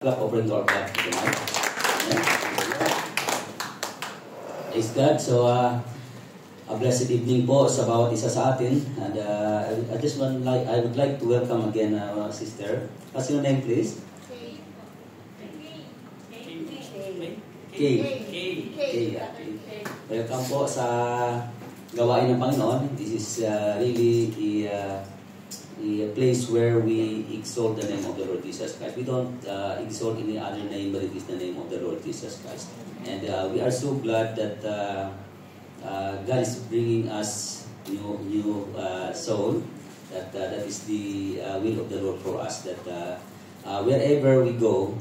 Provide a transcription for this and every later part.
Clap offering to our God tonight. Praise God. So, a blessed evening po sa bawat isa sa atin. And I would like to welcome again our sister. What's your name, please? Kay. Welcome po sa gawain ng Panginoon. This is really a place where we exalt the name of the Lord Jesus Christ. We don't exalt any other name, but it is the name of the Lord Jesus Christ. And we are so glad that God is bringing us new soul. That is the will of the Lord for us. That wherever we go,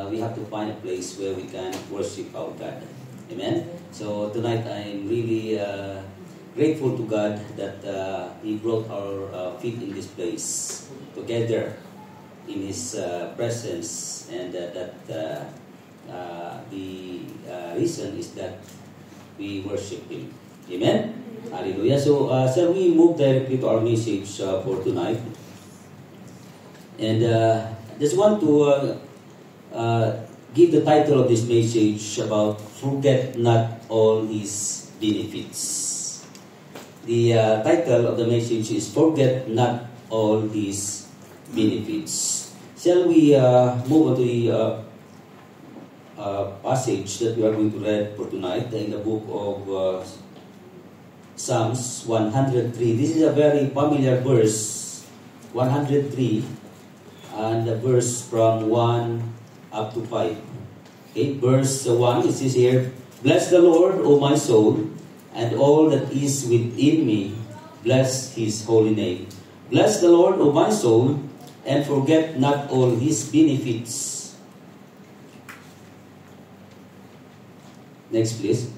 we have to find a place where we can worship our God. Amen. So tonight I'm really grateful to God that He brought our feet in this place together in His presence, and that the reason is that we worship Him. Amen? Hallelujah. So, shall we move directly to our message for tonight? And just want to give the title of this message about Forget Not All His Benefits. The title of the message is Forget Not All His Benefits. Shall we move on to the passage that we are going to read for tonight in the book of Psalms 103. This is a very familiar verse, 103, and the verse from 1 up to 5. Okay, verse 1, it says here, Bless the Lord, O my soul, and all that is within me, bless His holy name. Bless the Lord, O my soul, and forget not all His benefits. Next, please.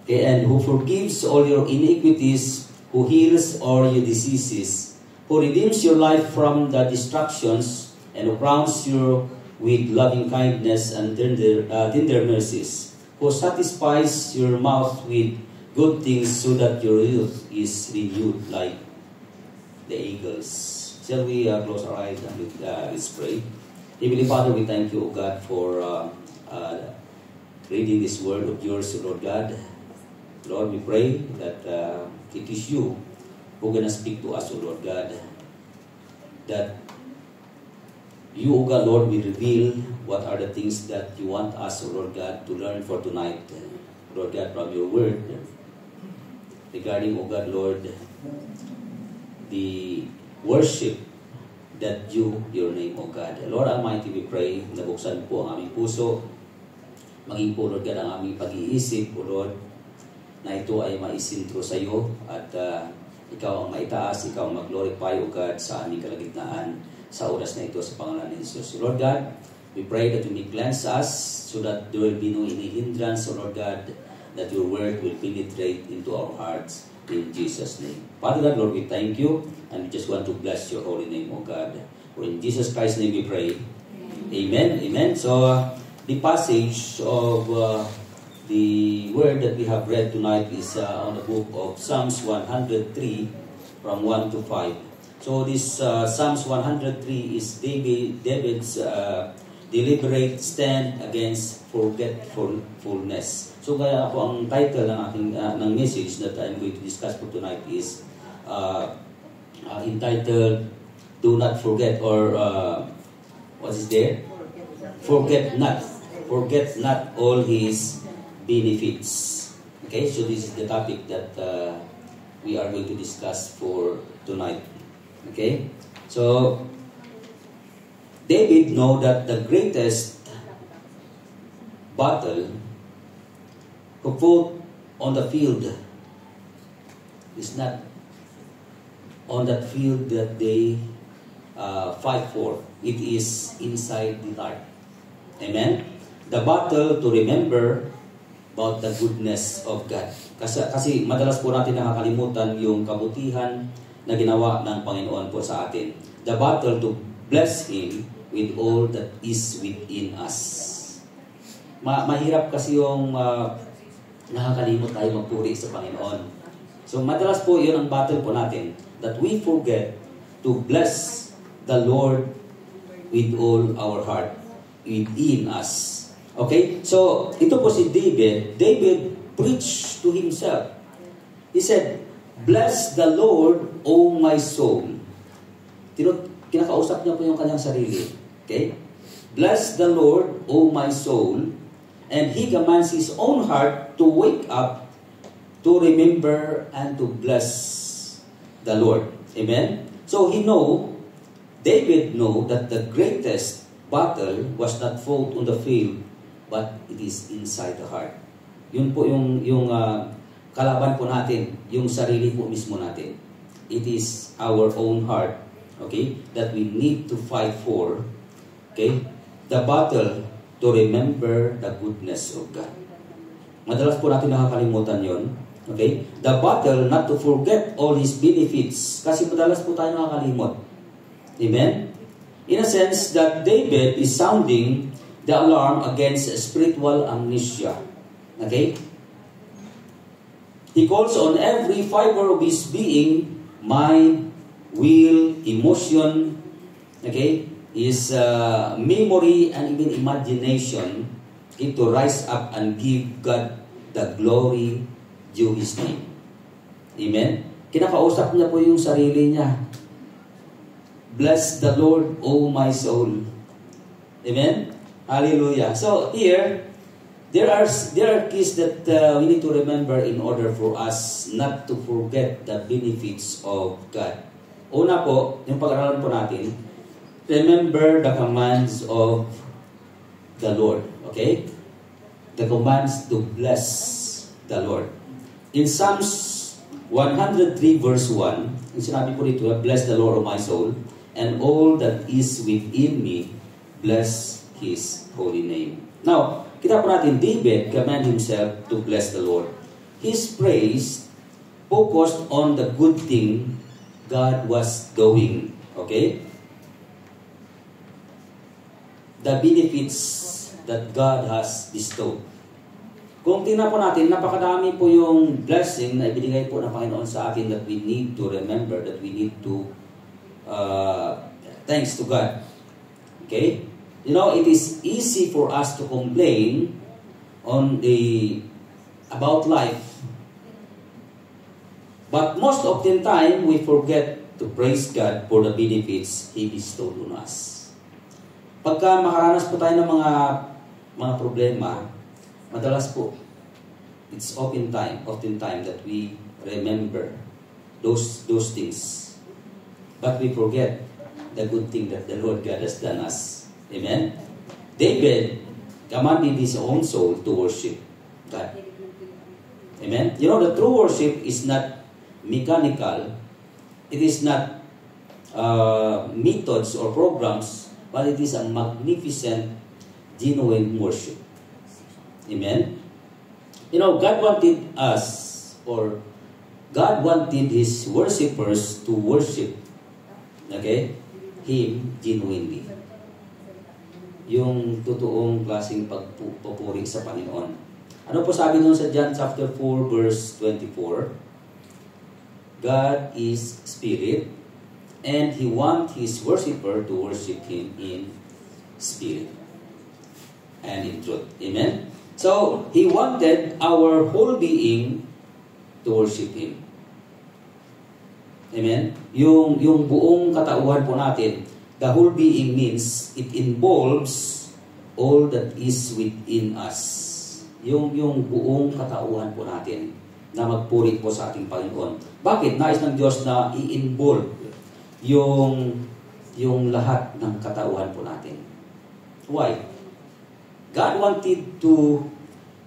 Okay, and who forgives all your iniquities, who heals all your diseases, who redeems your life from the destructions, and who crowns you with loving kindness and tender mercies, who satisfies your mouth with good things so that your youth is renewed like the eagles. Shall we close our eyes and let's pray? Heavenly Father, we thank you, O God, for reading this word of yours, Lord God. Lord, we pray that it is you who are going to speak to us, O Lord God. That you, O God, Lord, will reveal what are the things that you want us, O Lord God, to learn for tonight, Lord God, from your word regarding, O God, Lord, the worship that your name, O God. Lord Almighty, we pray, nabuksan po ang aming puso, maging po, Lord God, ang aming pag-iisip, O Lord, na ito ay maisintro sa iyo at ikaw ang maitaas, ikaw ang mag-glorify, O God, sa aming kalagitnaan sa oras na ito sa pangalan ni Jesus. Lord God, we pray that you may cleanse us so that there will be no any hindrance, O Lord God, that your word will penetrate into our hearts in Jesus' name. Father God, Lord, we thank you and we just want to bless your holy name, O God. For in Jesus Christ's name we pray. Amen. Amen. So, the passage of the word that we have read tonight is on the book of Psalms 103 from 1 to 5. So this Psalms 103 is David's deliberate stand against forgetfulness. So kaya ako ang title ng aking ng message that I'm going to discuss for tonight is entitled "Do Not Forget" or what is there? Forget not all His benefits. Okay, so this is the topic that we are going to discuss for tonight. Okay, so David know that the greatest battle to put on the field is not on that field that they fight for. It is inside the heart. Amen? The battle to remember about the goodness of God. Kasi madalas po natin nakakalimutan yung kabutihan na ginawa ng Panginoon po sa atin. The battle to bless Him with all that is within us. Mahirap kasi yung nakakalimot tayo magpuri sa Panginoon. So madalas po yun ang battle po natin, that we forget to bless the Lord with all our heart within us. Okay? So, ito po si David. David preached to himself. He said, "Bless the Lord, O my soul." Kinakausap niya po yung kanyang sarili. Okay? "Bless the Lord, O my soul." And he commands his own heart to wake up, to remember, and to bless the Lord. Amen? So David know that the greatest battle was not fought on the field, but it is inside the heart. Yun po yung kalaban po natin, yung sarili po mismo natin. It is our own heart, okay, that we need to fight for, okay, the battle to remember the goodness of God. Madalas po natin nakakalimutan yon, okay? The battle not to forget all His benefits, kasi madalas po tayo nakakalimot. Amen? In a sense that David is sounding the alarm against spiritual amnesia. Okay? He calls on every fiber of his being, mind, will, emotion, okay, his memory and even imagination, okay, to rise up and give God the glory due His name. Amen? Kinakausap niya po yung sarili niya. "Bless the Lord, O my soul." Amen? Hallelujah. So here, there are keys that we need to remember in order for us not to forget the benefits of God. Una po, yung pag-aralan po natin, remember the commands of the Lord. Okay? The commands to bless the Lord. In Psalms 103 verse 1, yung sinabi po dito, "Bless the Lord, O my soul, and all that is within me, bless His holy name." Now, kita po natin, David commanded himself to bless the Lord. His praise focused on the good thing God was doing. Okay? The benefits that God has bestowed. Kung tingnan po natin, napakadami po yung blessing na ibinigay po ng Panginoon sa atin that we need to remember, that we need to thanks to God. Okay? You know, it is easy for us to complain about life. But most of the time, we forget to praise God for the benefits He bestowed on us. Pagka makaranas po tayo ng mga problema, madalas po, it's often time that we remember those things. But we forget the good thing that the Lord God has done us. Amen? David commanded his own soul to worship God. Amen? You know, the true worship is not mechanical. It is not methods or programs, but it is a magnificent, genuine worship. Amen? You know, God wanted His worshipers to worship, okay, Him genuinely. Yung totoong klaseng pagpupuri sa Panginoon. Ano po sabi nun sa John chapter 4 verse 24? God is spirit, and He wants His worshiper to worship Him in spirit and in truth. Amen? So, He wanted our whole being to worship Him. Amen? Yung buong katauhan po natin, the whole being means it involves all that is within us. Yung buong katauhan po natin na magpuri po sa ating Panginoon. Bakit? Nais ng Diyos na i-involve yung lahat ng katauhan po natin. Why? God wanted to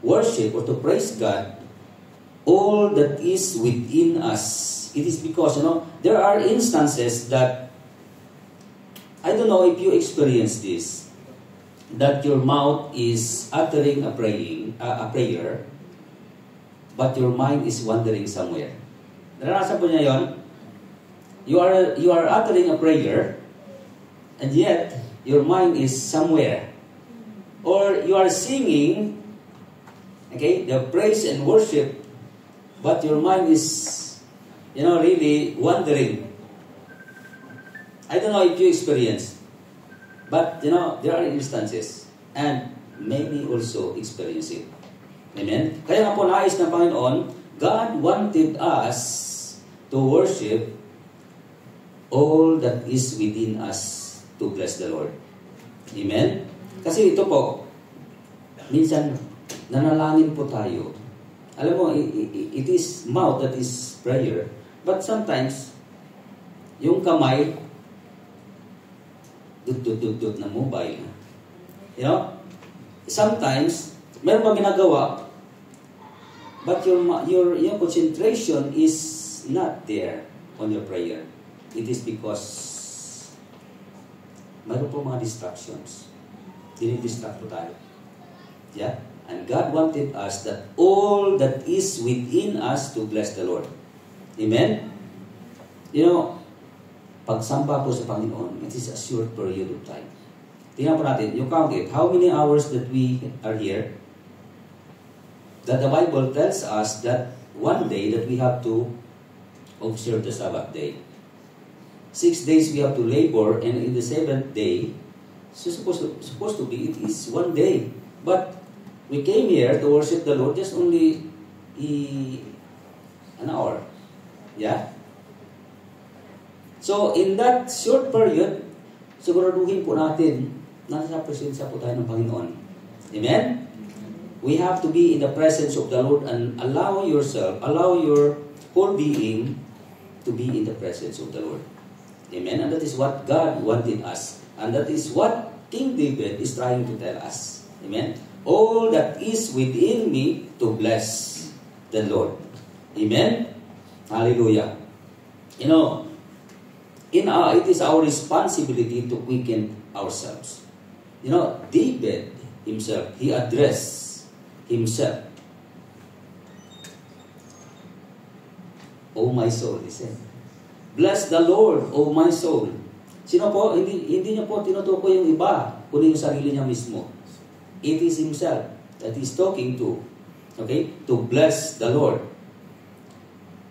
worship or to praise God all that is within us. It is because, there are instances that, I don't know if you experience this, that your mouth is uttering a prayer, but your mind is wandering somewhere. Naranasan po niya yon? You are uttering a prayer, and yet your mind is somewhere. Or you are singing, okay, the praise and worship, but your mind is, really wandering. I don't know if you experience. But, there are instances and maybe also experience it. Amen? Kaya nga po nais ng Panginoon, God wanted us to worship all that is within us to bless the Lord. Amen? Kasi ito po, minsan, nanalangin po tayo. Alam mo, it is mouth that is prayer. But sometimes, yung kamay, dut na mobile. Sometimes, meron pa ginagawa, but your concentration is not there on your prayer. It is because meron po mga distractions. Dinidistract po tayo. Yeah? And God wanted us that all that is within us to bless the Lord. Amen? Pagsamba po sa Panginoon, it is a short period of time. Tingnan po natin, you count it. How many hours that we are here? That the Bible tells us that one day that we have to observe the Sabbath day. 6 days we have to labor, and in the 7th day, so supposed to be, it is one day. But we came here to worship the Lord just only an hour. Yeah? So, in that short period, siguraduhin po natin na nasa presensya po tayo ng Panginoon. Amen? We have to be in the presence of the Lord and allow your whole being to be in the presence of the Lord. Amen? And that is what God wanted us. And that is what King David is trying to tell us. Amen? All that is within me to bless the Lord. Amen? Hallelujah. It is our responsibility to quicken ourselves. David himself, he addressed himself. Oh my soul, he said. Bless the Lord, oh my soul. Sino po? Hindi niya po tinutukoy yung iba, kundi yung sarili niya mismo. It is himself that he's talking to. Okay? To bless the Lord.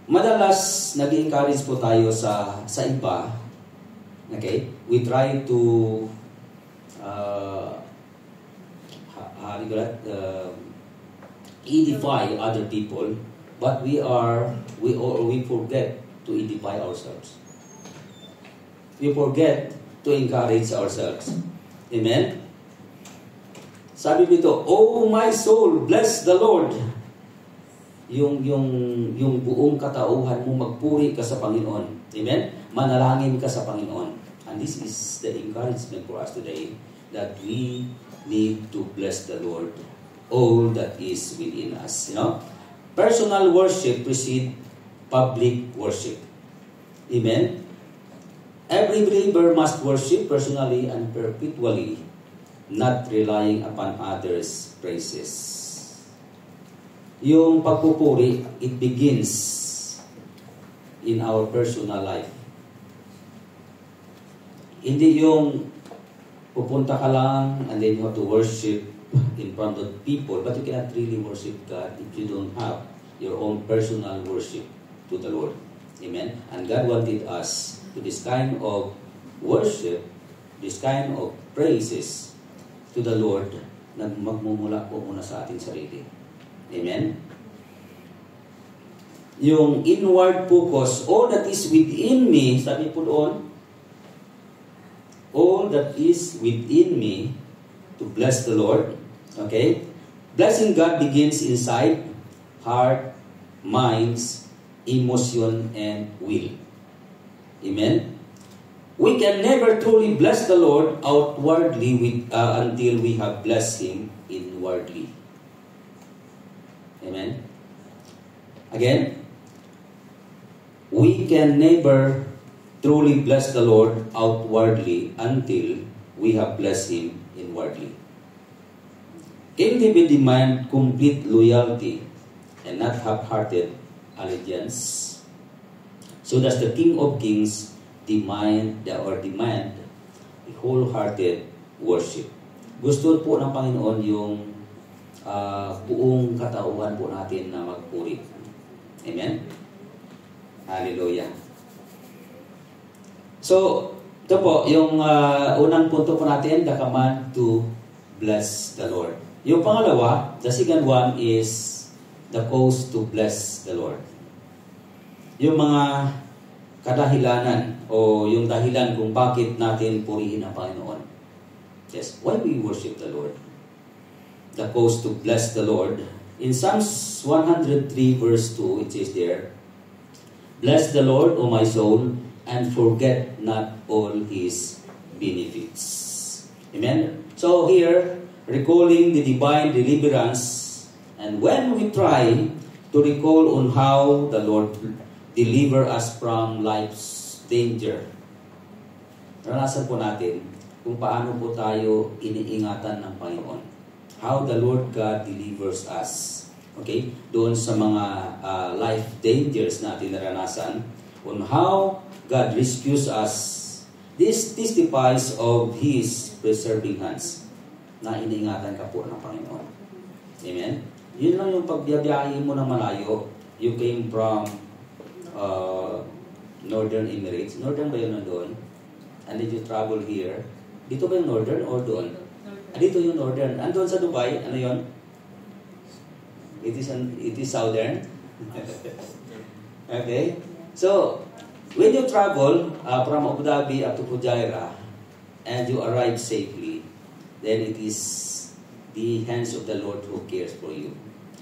Madalas, nag-encourage po tayo sa iba. Okay? We try to edify other people, but we forget to edify ourselves. We forget to encourage ourselves. Amen? Sabi dito, oh my soul, bless the Lord. Yung buong katauhan mo, magpuri ka sa Panginoon. Amen? Manalangin ka sa Panginoon. And this is the encouragement for us today, that we need to bless the Lord, all that is within us. Personal worship precedes public worship. Amen? Every believer must worship personally and perpetually, not relying upon others' praises. Yung pagpupuri, it begins in our personal life. Hindi yung pupunta ka lang and then you have to worship in front of people, but you cannot really worship God if you don't have your own personal worship to the Lord. Amen? And God wanted us to this kind of worship, this kind of praises to the Lord na magmumula po muna sa ating sarili. Amen? Yung inward focus, all that is within me, sabi po doon, all that is within me to bless the Lord. Okay? Blessing God begins inside heart, minds, emotion, and will. Amen? We can never truly bless the Lord outwardly until we have blessed Him inwardly. Amen? Again, we can never truly bless the Lord outwardly until we have blessed Him inwardly. King David demanded complete loyalty and not half-hearted allegiance. So does the King of Kings demand a wholehearted worship. Gusto po ng Panginoon yung buong katauhan po natin na magpuri. Amen? Hallelujah. So, Ito po, yung unang punto po natin, the command to bless the Lord. Yung pangalawa, the second one is the cause to bless the Lord. Yung mga kadahilanan o yung dahilan kung bakit natin purihin ang Panginoon. Yes, why we worship the Lord. The cause to bless the Lord. In Psalms 103 verse 2, it says there, "Bless the Lord, O my soul, and forget not all His benefits." Amen? So here, recalling the divine deliverance, and when we try to recall on how the Lord deliver us from life's danger, naranasan po natin kung paano po tayo iniingatan ng Panginoon. How the Lord God delivers us. Okay? Doon sa mga life dangers natin naranasan, on how God rescues us. This testifies of His preserving hands na iniingatan ka po ng Panginoon. Amen? Yun lang yung pagbiyabiyahin mo ng malayo. You came from Northern Emirates. Northern ba yun doon? And did you travel here? Dito ba yung Northern or doon? Dito yung Northern. Andun sa Dubai, ano yun? It is Southern. Okay? So, when you travel from Abu Dhabi up to Fujairah and you arrive safely, then it is the hands of the Lord who cares for you.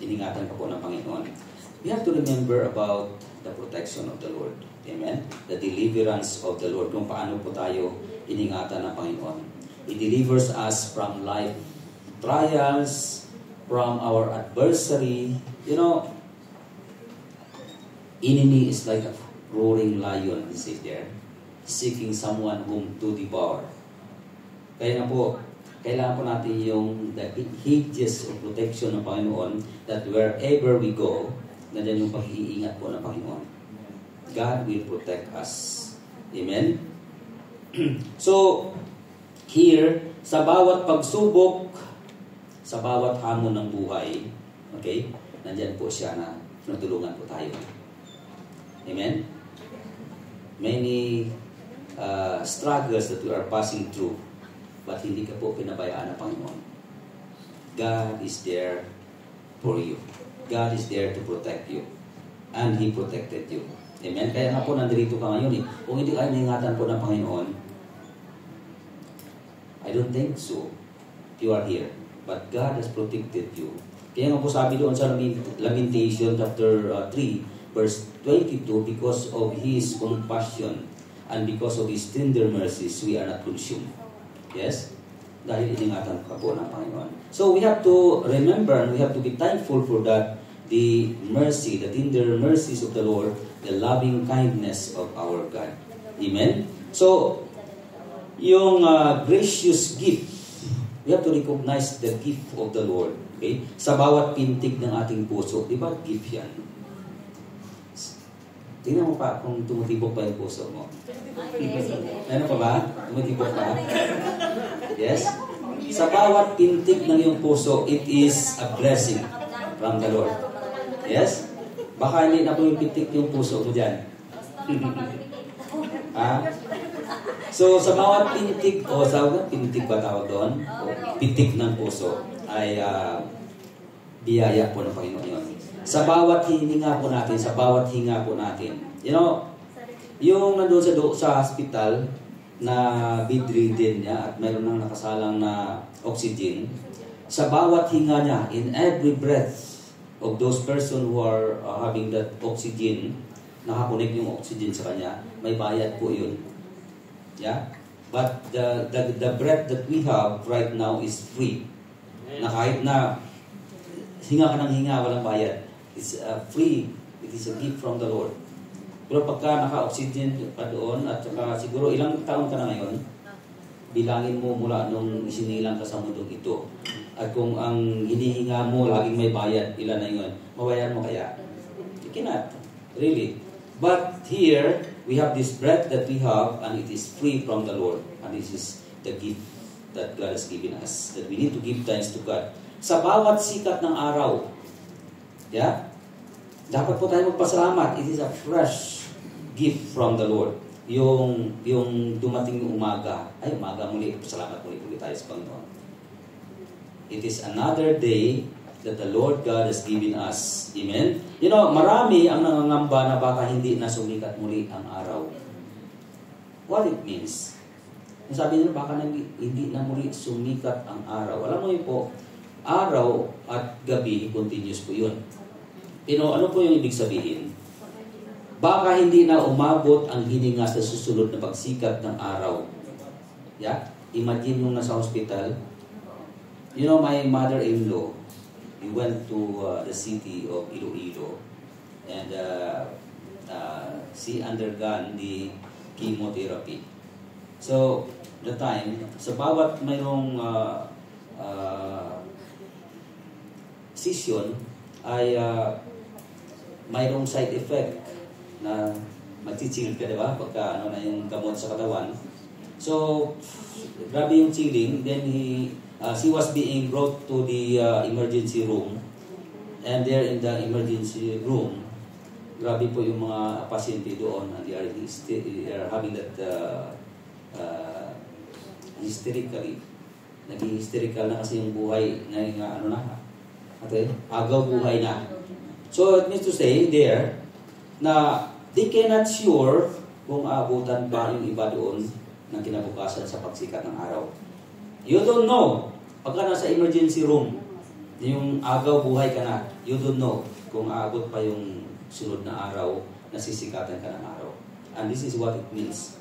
Iningatan ka po ng Panginoon. We have to remember about the protection of the Lord. Amen? The deliverance of the Lord. Kung paano po tayo iningatan ng Panginoon. He delivers us from life trials, from our adversary. You know, enemy is like a roaring lion, he says there, seeking someone whom to devour. Kaya nga po, kailangan po natin yung the hedges of protection ng Panginoon, that wherever we go, nandiyan yung pag-iingat po ng Panginoon. God will protect us. Amen? So, here, sa bawat pagsubok, sa bawat hamon ng buhay, okay, nandiyan po siya na natulungan po tayo. Amen? Many struggles that we are passing through, but hindi ka po pinabayaan ng Panginoon. God is there for you. God is there to protect you. And He protected you. Amen? Kaya nga po nandito ka ngayon eh. Kung hindi ka iningatan po ng Panginoon, I don't think so. You are here. But God has protected you. Kaya nga po sabi doon sa Lamentation chapter 3, verse 22, because of His compassion and because of His tender mercies, we are not consumed. Yes? Dahil iningatan ka po ng Panginoon. So we have to remember and we have to be thankful for that, the mercy, the tender mercies of the Lord, the loving kindness of our God. Amen? So, yung gracious gift, we have to recognize the gift of the Lord. Okay? Sa bawat pintig ng ating puso, di ba gift yan? Tingnan mo pa kung tumutibok pa yung puso mo. Ano pa ba? Tumutibok pa? Yes? Sa bawat pintig ng iyong puso, it is a blessing from the Lord. Yes? Baka hindi na po yung pintig yung puso mo dyan. Ha? So, sa bawat pintig, o sa pintig ba tawag doon? O pintig ng puso, ay biyaya po ng Panginoon yun. Sa bawat hininga po natin, sa bawat hinga po natin. You know, yung nandun sa hospital na bedridden niya at mayroon nang nakasalang na oxygen, sa bawat hinga niya, in every breath of those person who are having that oxygen, nakakunik yung oxygen sa kanya, may bayad po yun. Yeah? But the breath that we have right now is free. Na kahit na hinga ka ng hinga, walang bayad. It's free. It is a gift from the Lord. Pero pagka naka-oxygen ka doon, at saka siguro ilang taon ka na ngayon, bilangin mo mula nung isinilang ka sa mundong ito. At kung ang hinihinga mo, laging may bayad, ilan na yun, mabayaran mo kaya? You cannot. Really. But here, we have this breath that we have, and it is free from the Lord. And this is the gift that God has given us. That we need to give thanks to God. Sa bawat sikat ng araw, yeah, dapat po tayo magpasalamat. It is a fresh gift from the Lord. yung dumating yung umaga, ay umaga muli, salamat muli tayo sa Panginoon. It is another day that the Lord God has given us. Amen? You know, marami ang nangangamba na baka hindi na sumikat muli ang araw. What it means? Yung sabi nila, baka hindi na muli sumikat ang araw. Alam mo yun po, araw at gabi, continuous po yun. Pero ano po yung ibig sabihin? Baka hindi na umabot ang hininga sa susunod na pagsikat ng araw. Yeah? Imagine yung nasa hospital. You know, my mother-in-law, we went to the city of Iloilo, and she undergone the chemotherapy. So, the time, sa bawat mayroong session, ay mayroong side effect na magchichill ka, diba? Pagka ano na yung gamot sa katawan. So, grabe yung chilling. Then she was being brought to the emergency room. And there in the emergency room, grabe po yung mga pasyente doon. And they are having that hysterically. Naging hysterical na kasi yung buhay na ano na. Okay? Agaw buhay na. So, it means to say there na they cannot sure kung aabutan ba yung iba doon ng kinabukasan sa pagsikat ng araw. You don't know. Pagka nasa emergency room, yung agaw buhay ka na, you don't know kung aabot pa yung sunod na araw na sisikatan ka ng araw. And this is what it means.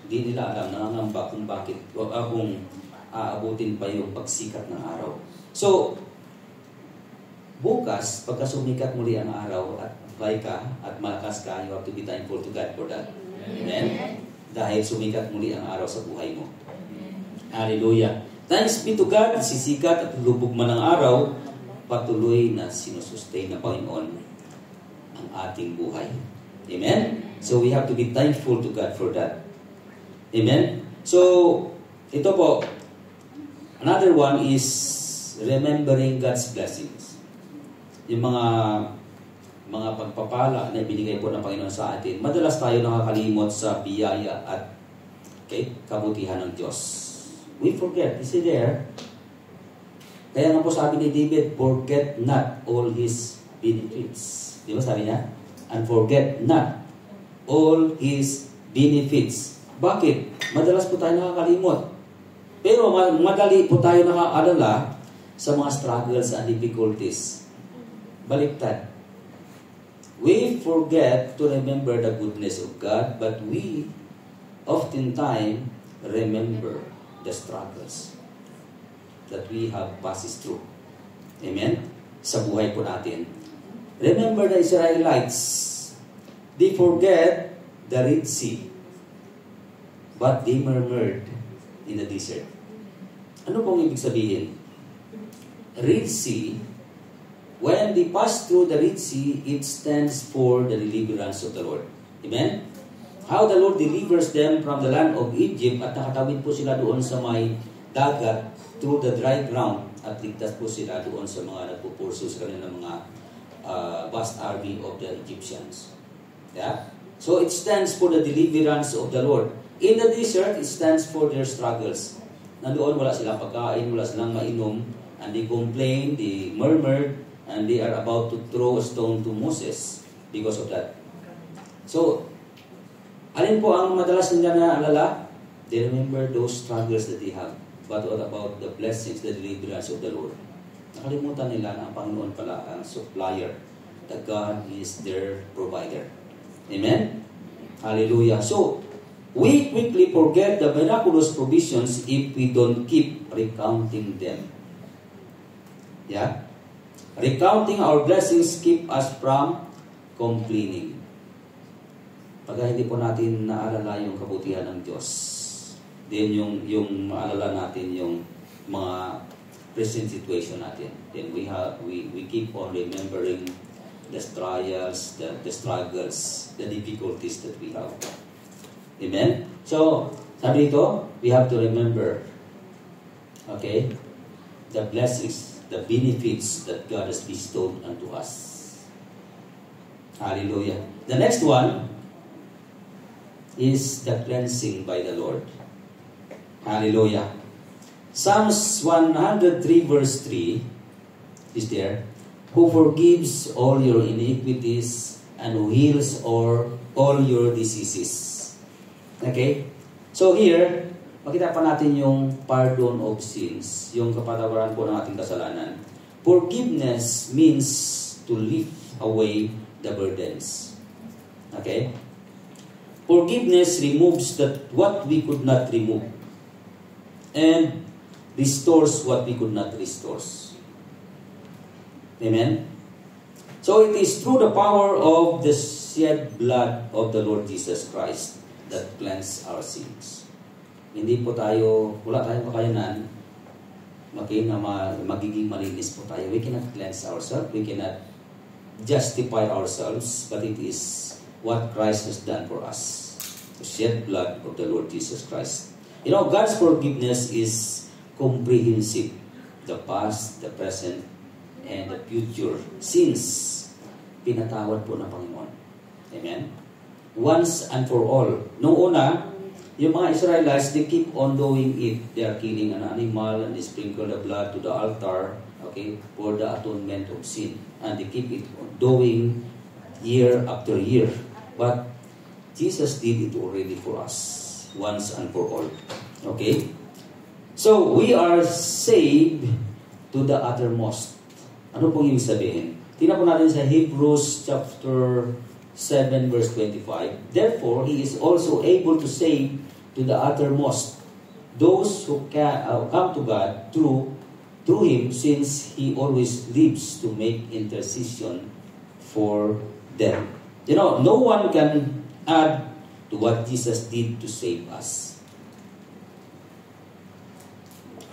Hindi nila alam, nangangamba kung bakit, kung aabutin pa yung pagsikat ng araw. So, bukas, pagka sumikat muli ang araw at buhay ka at malakas ka, you have to be thankful to God for that. Amen? Dahil sumikat muli ang araw sa buhay mo. Hallelujah. Thanks be to God, sisikat at lubog man ang araw, patuloy na sinusustain ng Panginoon ang ating buhay. Amen? So we have to be thankful to God for that. Amen? So, ito po, another one is remembering God's blessings. Yung mga pagpapala na binigay po ng Panginoon sa atin, madalas tayo nakakalimot sa biyaya at kabutihan ng Diyos. We forget. You see there? Kaya nga po sabi ni David, forget not all His benefits. Di ba sabi niya? And forget not all His benefits. Bakit? Madalas po tayo nakakalimot. Pero madali po tayo nakaalala sa mga struggles and difficulties. Baliktad. We forget to remember the goodness of God, but we oftentimes remember the struggles that we have passed through. Amen? Sa buhay po natin. Remember the Israelites. They forget the Red Sea, but they murmured in the desert. Ano pong ibig sabihin? Red Sea, when they pass through the Red Sea, it stands for the deliverance of the Lord. Amen? How the Lord delivers them from the land of Egypt at nakatawid po sila doon sa may dagat through the dry ground at ligtas po sila doon sa mga nagpupurso sa kanilang mga vast army of the Egyptians. Yeah? So it stands for the deliverance of the Lord. In the desert, it stands for their struggles. Nandoon wala silang pagkain, wala silang mainom, and they complained, they murmured, and they are about to throw a stone to Moses because of that. So, alin po ang madalas nila naalala? They remember those struggles that they have. But what about the blessings, the deliverance of the Lord? Nakalimutan nila na ang Panginoon pala ang supplier. That God is their provider. Amen? Hallelujah. So, we quickly forget the miraculous provisions if we don't keep recounting them. Yeah? Recounting our blessings keep us from complaining. Pagka hindi po natin naalala yung kabutihan ng Diyos, then yung maalala natin yung mga present situation natin, then we keep on remembering the trials, the struggles, the difficulties that we have. Amen? So, sabi dito, we have to remember, okay, the blessings, the benefits that God has bestowed unto us. Hallelujah. The next one, is the cleansing by the Lord. Hallelujah. Psalms 103 verse 3 is there. Who forgives all your iniquities and who heals all your diseases. Okay? So here, makita pa natin yung pardon of sins, yung kapatawaran po ng ating kasalanan. Forgiveness means to lift away the burdens. Okay? Forgiveness removes what we could not remove and restores what we could not restore. Amen? So it is through the power of the shed blood of the Lord Jesus Christ that cleanse our sins. Hindi po tayo, wala tayong kakayanan, magiging malinis po tayo. We cannot cleanse ourselves, we cannot justify ourselves, but it is what Christ has done for us. The shed blood of the Lord Jesus Christ. You know, God's forgiveness is comprehensive. The past, the present, and the future sins, pinatawad po ng Panginoon. Amen? Once and for all. Noong una, yung mga Israelites, they keep on doing it. They are killing an animal and they sprinkle the blood to the altar, okay, for the atonement of sin. And they keep it doing year after year. But Jesus did it already for us, once and for all. Okay? So, we are saved to the uttermost. Ano pong ibig sabihin? Tingnan po natin sa Hebrews chapter 7 verse 25. Therefore, He is also able to save to the uttermost those who come to God through Him, since He always lives to make intercession for them. You know, no one can add to what Jesus did to save us.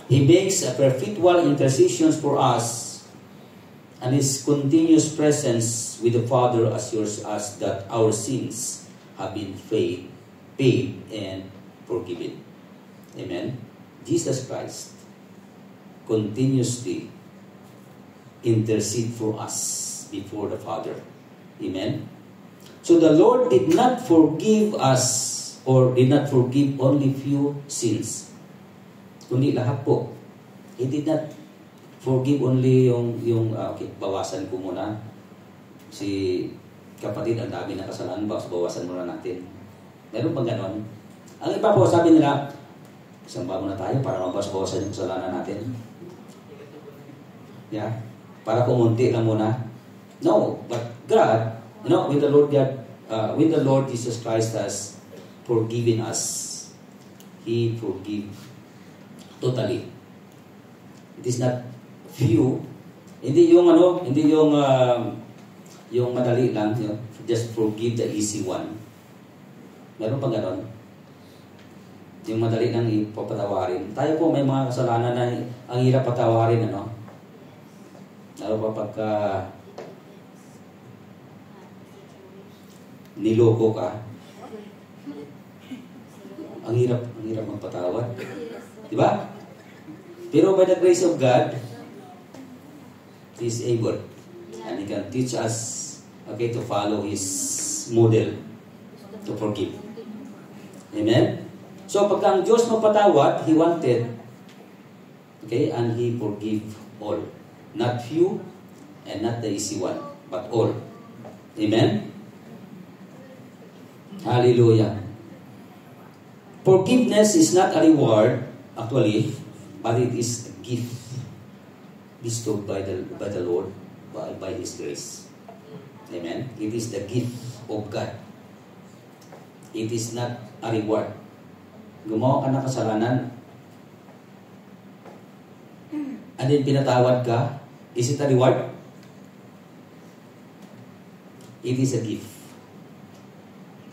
He makes a perpetual intercession for us, and His continuous presence with the Father assures us that our sins have been paid and forgiven. Amen? Jesus Christ continuously intercede for us before the Father. Amen? So the Lord did not forgive us, or did not forgive only few sins, kundi lahat po. He did not forgive only yung okay, bawasan ko muna. Si kapatid, ang dami na kasalanan, bawasan muna natin. Meron bang ganon? Ang iba po, sabi nila, samba muna tayo para mabawasan yung kasalanan natin. Yeah? Para kumunti lang muna. No, but God, you know, when the Lord Jesus Christ has forgiven us, He forgive totally. It is not few. Hindi yung yung madali lang, you know, just forgive the easy one. Meron pa ganon? Yung madali lang ipapatawarin. Tayo po may mga kasalanan na ang hirap patawarin, ano? Lalo pa pagka niloko ka, ang hirap magpatawad. Diba? Pero by the grace of God, He is able. And He can teach us, okay, to follow His model to forgive. Amen? So, pagka ang Diyos magpatawad, He wanted, okay, and He forgive all. Not few, and not the easy one, but all. Amen? Hallelujah. Forgiveness is not a reward, actually, but it is a gift bestowed by the Lord by His grace. Amen? It is the gift of God. It is not a reward. Gumawa ka ng kasalanan, and then pinatawad ka, is it a reward? It is a gift.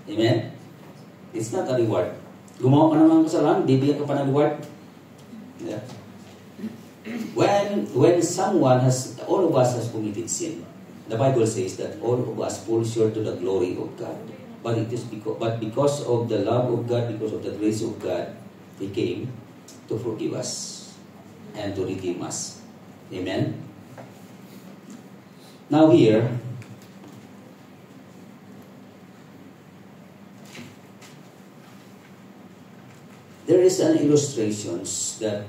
Amen? It's not a reward. Gumawa ka ng kasalanan, bibigyan ka pa ng reward. Yeah. When someone all of us has committed sin, the Bible says that all of us fall short to the glory of God. But because of the love of God, because of the grace of God, He came to forgive us and to redeem us. Amen? Now here, there is an illustrations that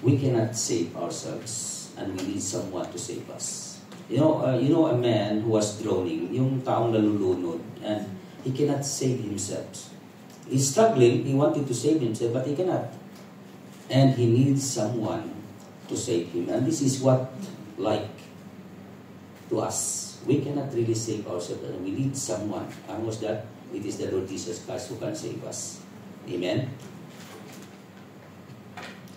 we cannot save ourselves and we need someone to save us. You know a man who was drowning, yung taong nalulunod, and he cannot save himself. He's struggling, he wanted to save himself, but he cannot. And he needs someone to save him. And this is what like to us. We cannot really save ourselves, and we need someone. And what's that? It is the Lord Jesus Christ who can save us. Amen?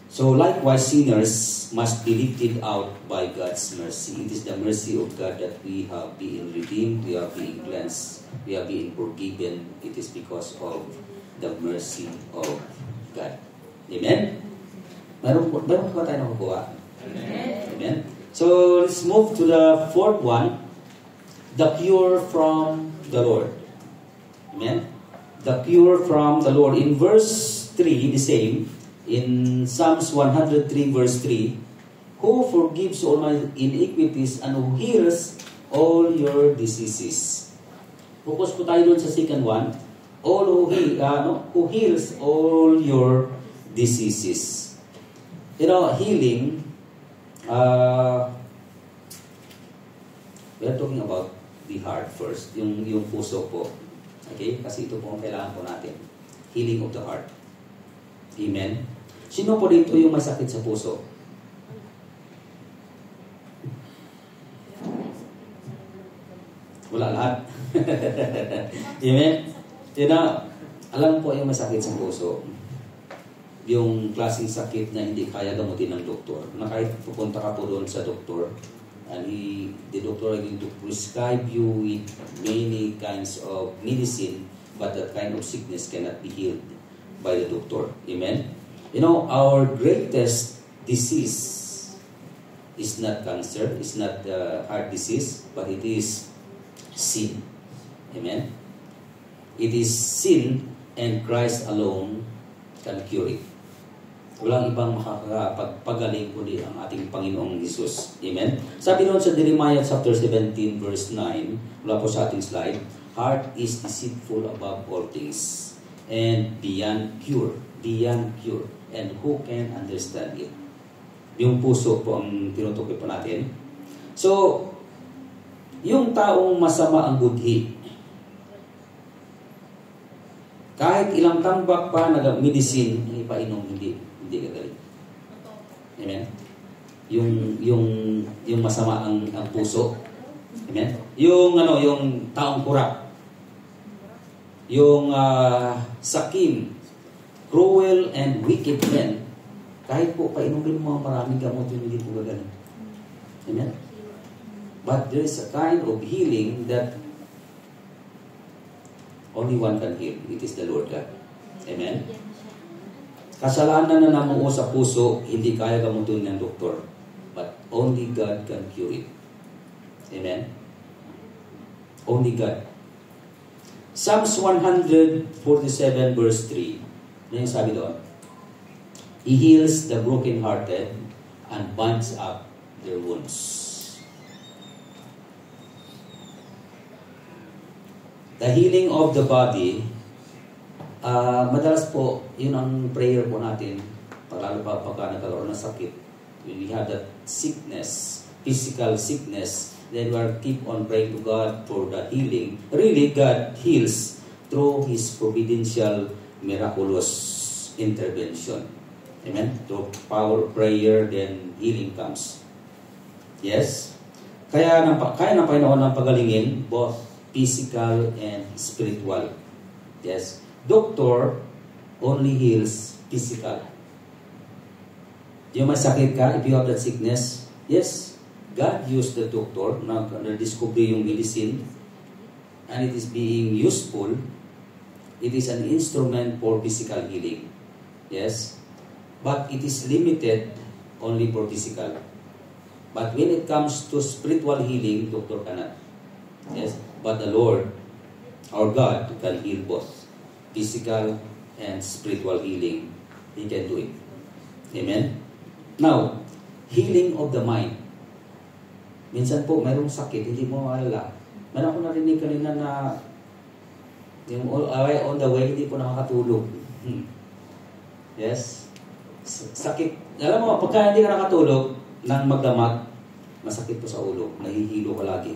So likewise, sinners must be lifted out by God's mercy. It is the mercy of God that we have been redeemed, we are being cleansed, we are being forgiven. It is because of the mercy of God. Amen? Meron ba tayo nakukuha? Amen. Amen. So let's move to the fourth one, the cure from the Lord. Amen. The cure from the Lord. In verse 3, the same, in Psalms 103 verse 3, who forgives all my iniquities and who heals all your diseases. Focus po tayo doon sa second one, who heals all your diseases. You know, healing, we are talking about the heart first, yung puso po. Okay? Kasi ito po ang kailangan po natin. Healing of the heart. Amen? Sino po dito yung masakit sa puso? Wala lahat. Amen? Yun na, alam po yung masakit sa puso. Yung klaseng sakit na hindi kaya gamutin ng doktor. Na kahit pupunta ka po doon sa doktor, and the doctor is going to prescribe you with many kinds of medicine, but that kind of sickness cannot be healed by the doctor. Amen? You know, our greatest disease is not cancer, is not heart disease, but it is sin. Amen? It is sin, and Christ alone can cure it. Walang ibang makakapagpagaling kundi ang ating Panginoong Jesus. Amen? Sabi noon sa Jeremiah chapter 17 verse 9, wala po sa ating slide, heart is deceitful above all things and beyond cure. Beyond cure. And who can understand it? Yung puso po ang tinutukoy po natin. So, yung taong masama ang budhi, kahit ilang tambak pa nag-medicine, ipainom, hindi gagaling. Amen? Yung masama ang puso. Amen? Yung taong kurap. Yung sakim, cruel and wicked men, kahit po painumin mo maraming gamot, yung hindi po gagaling. Amen? But there is a kind of healing that only one can heal. It is the Lord God. Amen? Kasalanan na namuo sa puso, hindi kaya gamutin ng doktor. But only God can cure it. Amen? Only God. Psalms 147 verse 3. Ano yung sabi doon? He heals the brokenhearted and binds up their wounds. The healing of the body, madalas po, yun ang prayer po natin, lalo pa pagka nagkaroon ng sakit. When we have that sickness, physical sickness, then we keep on praying to God for the healing. Really, God heals through His providential, miraculous intervention. Amen? Through power of prayer, then healing comes. Yes? Kaya ng Panginoon ng pagalingin, both physical and spiritual. Yes. Doctor only heals physical. Yung masakit ka, if you have that sickness, yes, God used the doctor na-discover yung medicine and it is being useful. It is an instrument for physical healing. Yes. But it is limited only for physical. But when it comes to spiritual healing, doctor cannot. Yes. But the Lord, our God, can heal both physical and spiritual healing. He can do it. Amen? Now, healing of the mind. Minsan po, mayroong sakit, hindi mo maalala. Meron ako narinig kanina na yung on the way, hindi po nakakatulog. Yes? Sakit. Alam mo, pagka hindi ka nakatulog ng magdamag, masakit po sa ulo. Nahihilo ka lagi.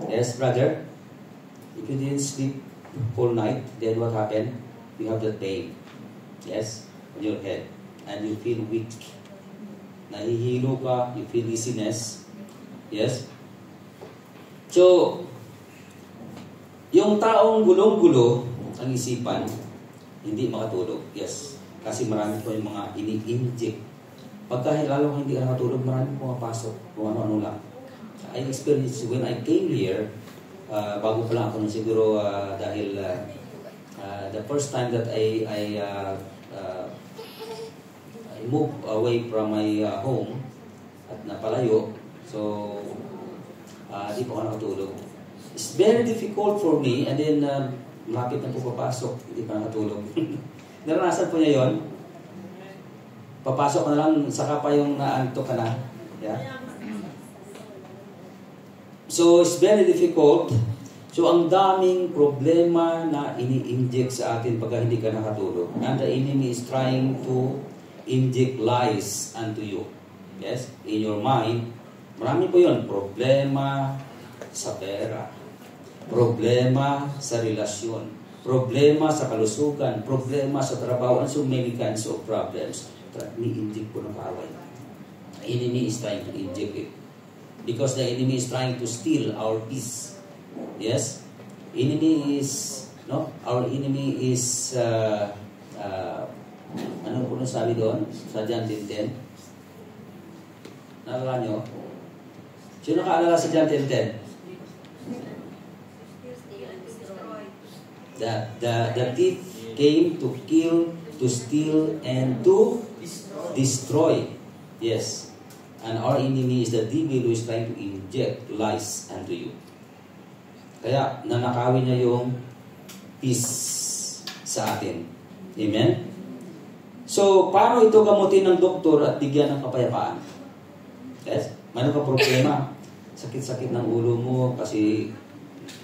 Yes, brother? If you didn't sleep whole night, then what happened? You have that pain. Yes? On your head. And you feel weak. Nahihilo ka, you feel dizziness. Yes? So, yung taong gulong-gulo ang isipan, hindi makatulog. Yes. Kasi marami po yung mga ini-inject. Pagka lalo hindi ka nakatulog, marami pumapasok. Kung ano-ano lang. I experienced when I came here, bago pa lang ako nun siguro dahil the first time that I moved away from my home at napalayo, so di pa ako nakatulog. It's very difficult for me, and then malapit na po papasok, hindi pa nakatulog. Naranasan po niya yon. Papasok ka na lang, saka pa yung naantok ka na. Yeah? So, it's very difficult. So, ang daming problema na ini-inject sa atin pagka hindi ka nakatulog. And the enemy is trying to inject lies unto you. Yes? In your mind, marami po yun. Problema sa pera. Problema sa relasyon. Problema sa kalusugan. Problema sa trabaho. And so many kinds of problems. Ni-inject po ng kaaway. The enemy is trying to inject it. Because the enemy is trying to steal our peace. Yes? Enemy is, no? Our enemy is, ano po sabi doon? Sa John 10:10. Naalala nyo? Sino nakaalala sa John 10:10? The thief came to kill, to steal, and to destroy. Yes. And our enemy is the devil who is trying to inject lies unto you. Kaya, nanakawin niya yung peace sa atin. Amen? So, paano ito gamutin ng doktor at bigyan ng kapayapaan? Yes? Mayroon ka problema. Sakit-sakit ng ulo mo kasi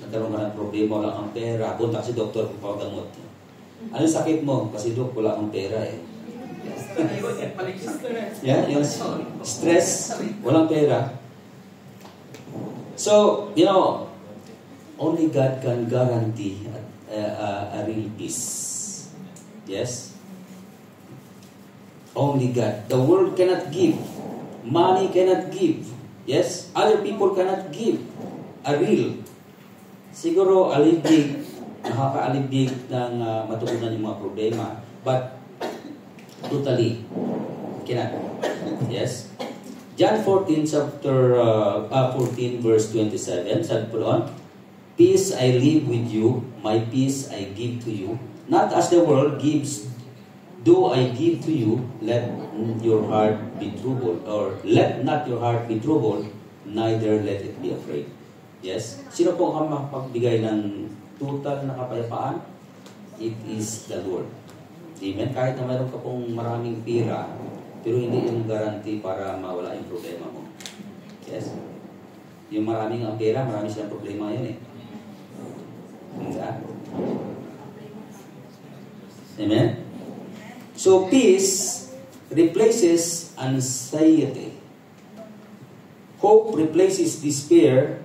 nagkaroon ka ng problema, wala kang pera. Punta ka si doktor kung pagamot. Ano sakit mo? Kasi dok, wala kang pera eh. Yeah, yung stress, walang pera. So, you know, only God can guarantee a real peace. Yes? Only God. The world cannot give. Money cannot give. Yes? Other people cannot give a real. Siguro, alibig, nakaka-alibig ng matugunan yung mga problema. But, totally cannot. Yes? John 14, chapter 14, verse 27, sabi po doon, peace I leave with you, my peace I give to you. Not as the world gives, do I give to you, let your heart be troubled, or let not your heart be troubled, neither let it be afraid. Yes? Sino po ang makapagbigay ng total na kapayapaan? It is the Lord. Amen? Kahit na mayroon ka pong maraming pira, pero hindi yung guarantee para mawala yung problema mo. Yes? Yung maraming ang pera, marami silang problema yun eh. Amen? So, peace replaces anxiety. Hope replaces despair,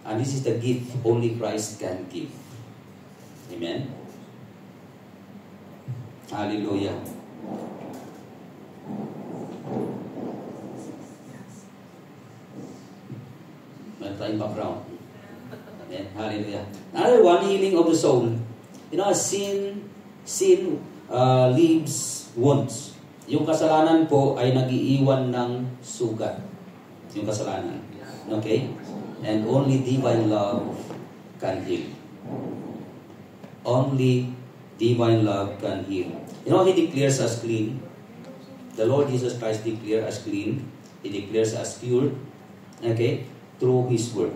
and this is the gift only Christ can give. Amen? Hallelujah. Meron tayong background. Amen. Hallelujah. Another one, healing of the soul. You know, sin leaves wounds. Yung kasalanan po ay nag-iiwan ng sugat. Yung kasalanan. Okay? And only divine love can heal. Only divine love can heal. You know, He declares us clean. The Lord Jesus Christ declares us clean. He declares us cured. Okay? Through His Word.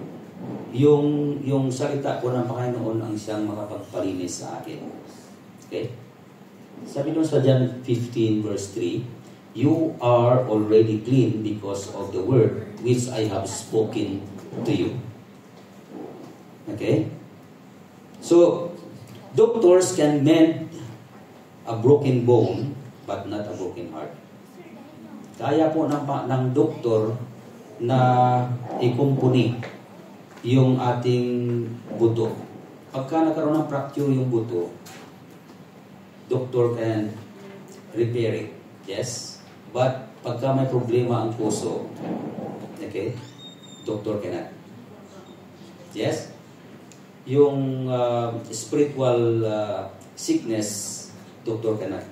Yung salita po ng Panginoon ang siyang makapagpalinis sa akin. Okay? Sabi doon sa John 15 verse 3, you are already clean because of the word which I have spoken to you. Okay? So, doctors can mend a broken bone, but not a broken heart. Kaya po ng doktor na ikumpuni yung ating buto. Pagka nagkaroon ng fracture yung buto, doctor can repair it. Yes? But pagka may problema ang puso, okay, doctor cannot. Yes? Yung spiritual sickness, doctor cannot.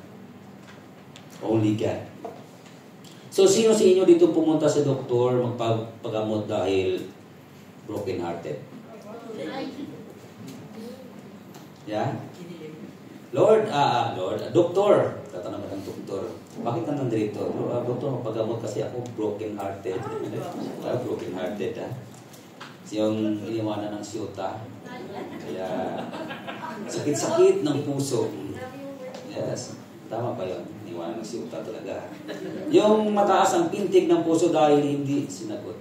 Only God. So, sino sa inyo dito pumunta sa doktor magpagamot dahil broken-hearted? Yeah? Lord, doktor. Tatanong ng doktor. Bakit ka nandito? Doktor, magpagamot kasi ako broken-hearted. Broken-hearted, ha? Yung iniwanan ng siyota. Kaya, sakit-sakit ng puso. Yes. Tama ba yun? Iniwanan ng siyota talaga. Yung mataas ang pintig ng puso dahil hindi sinagot.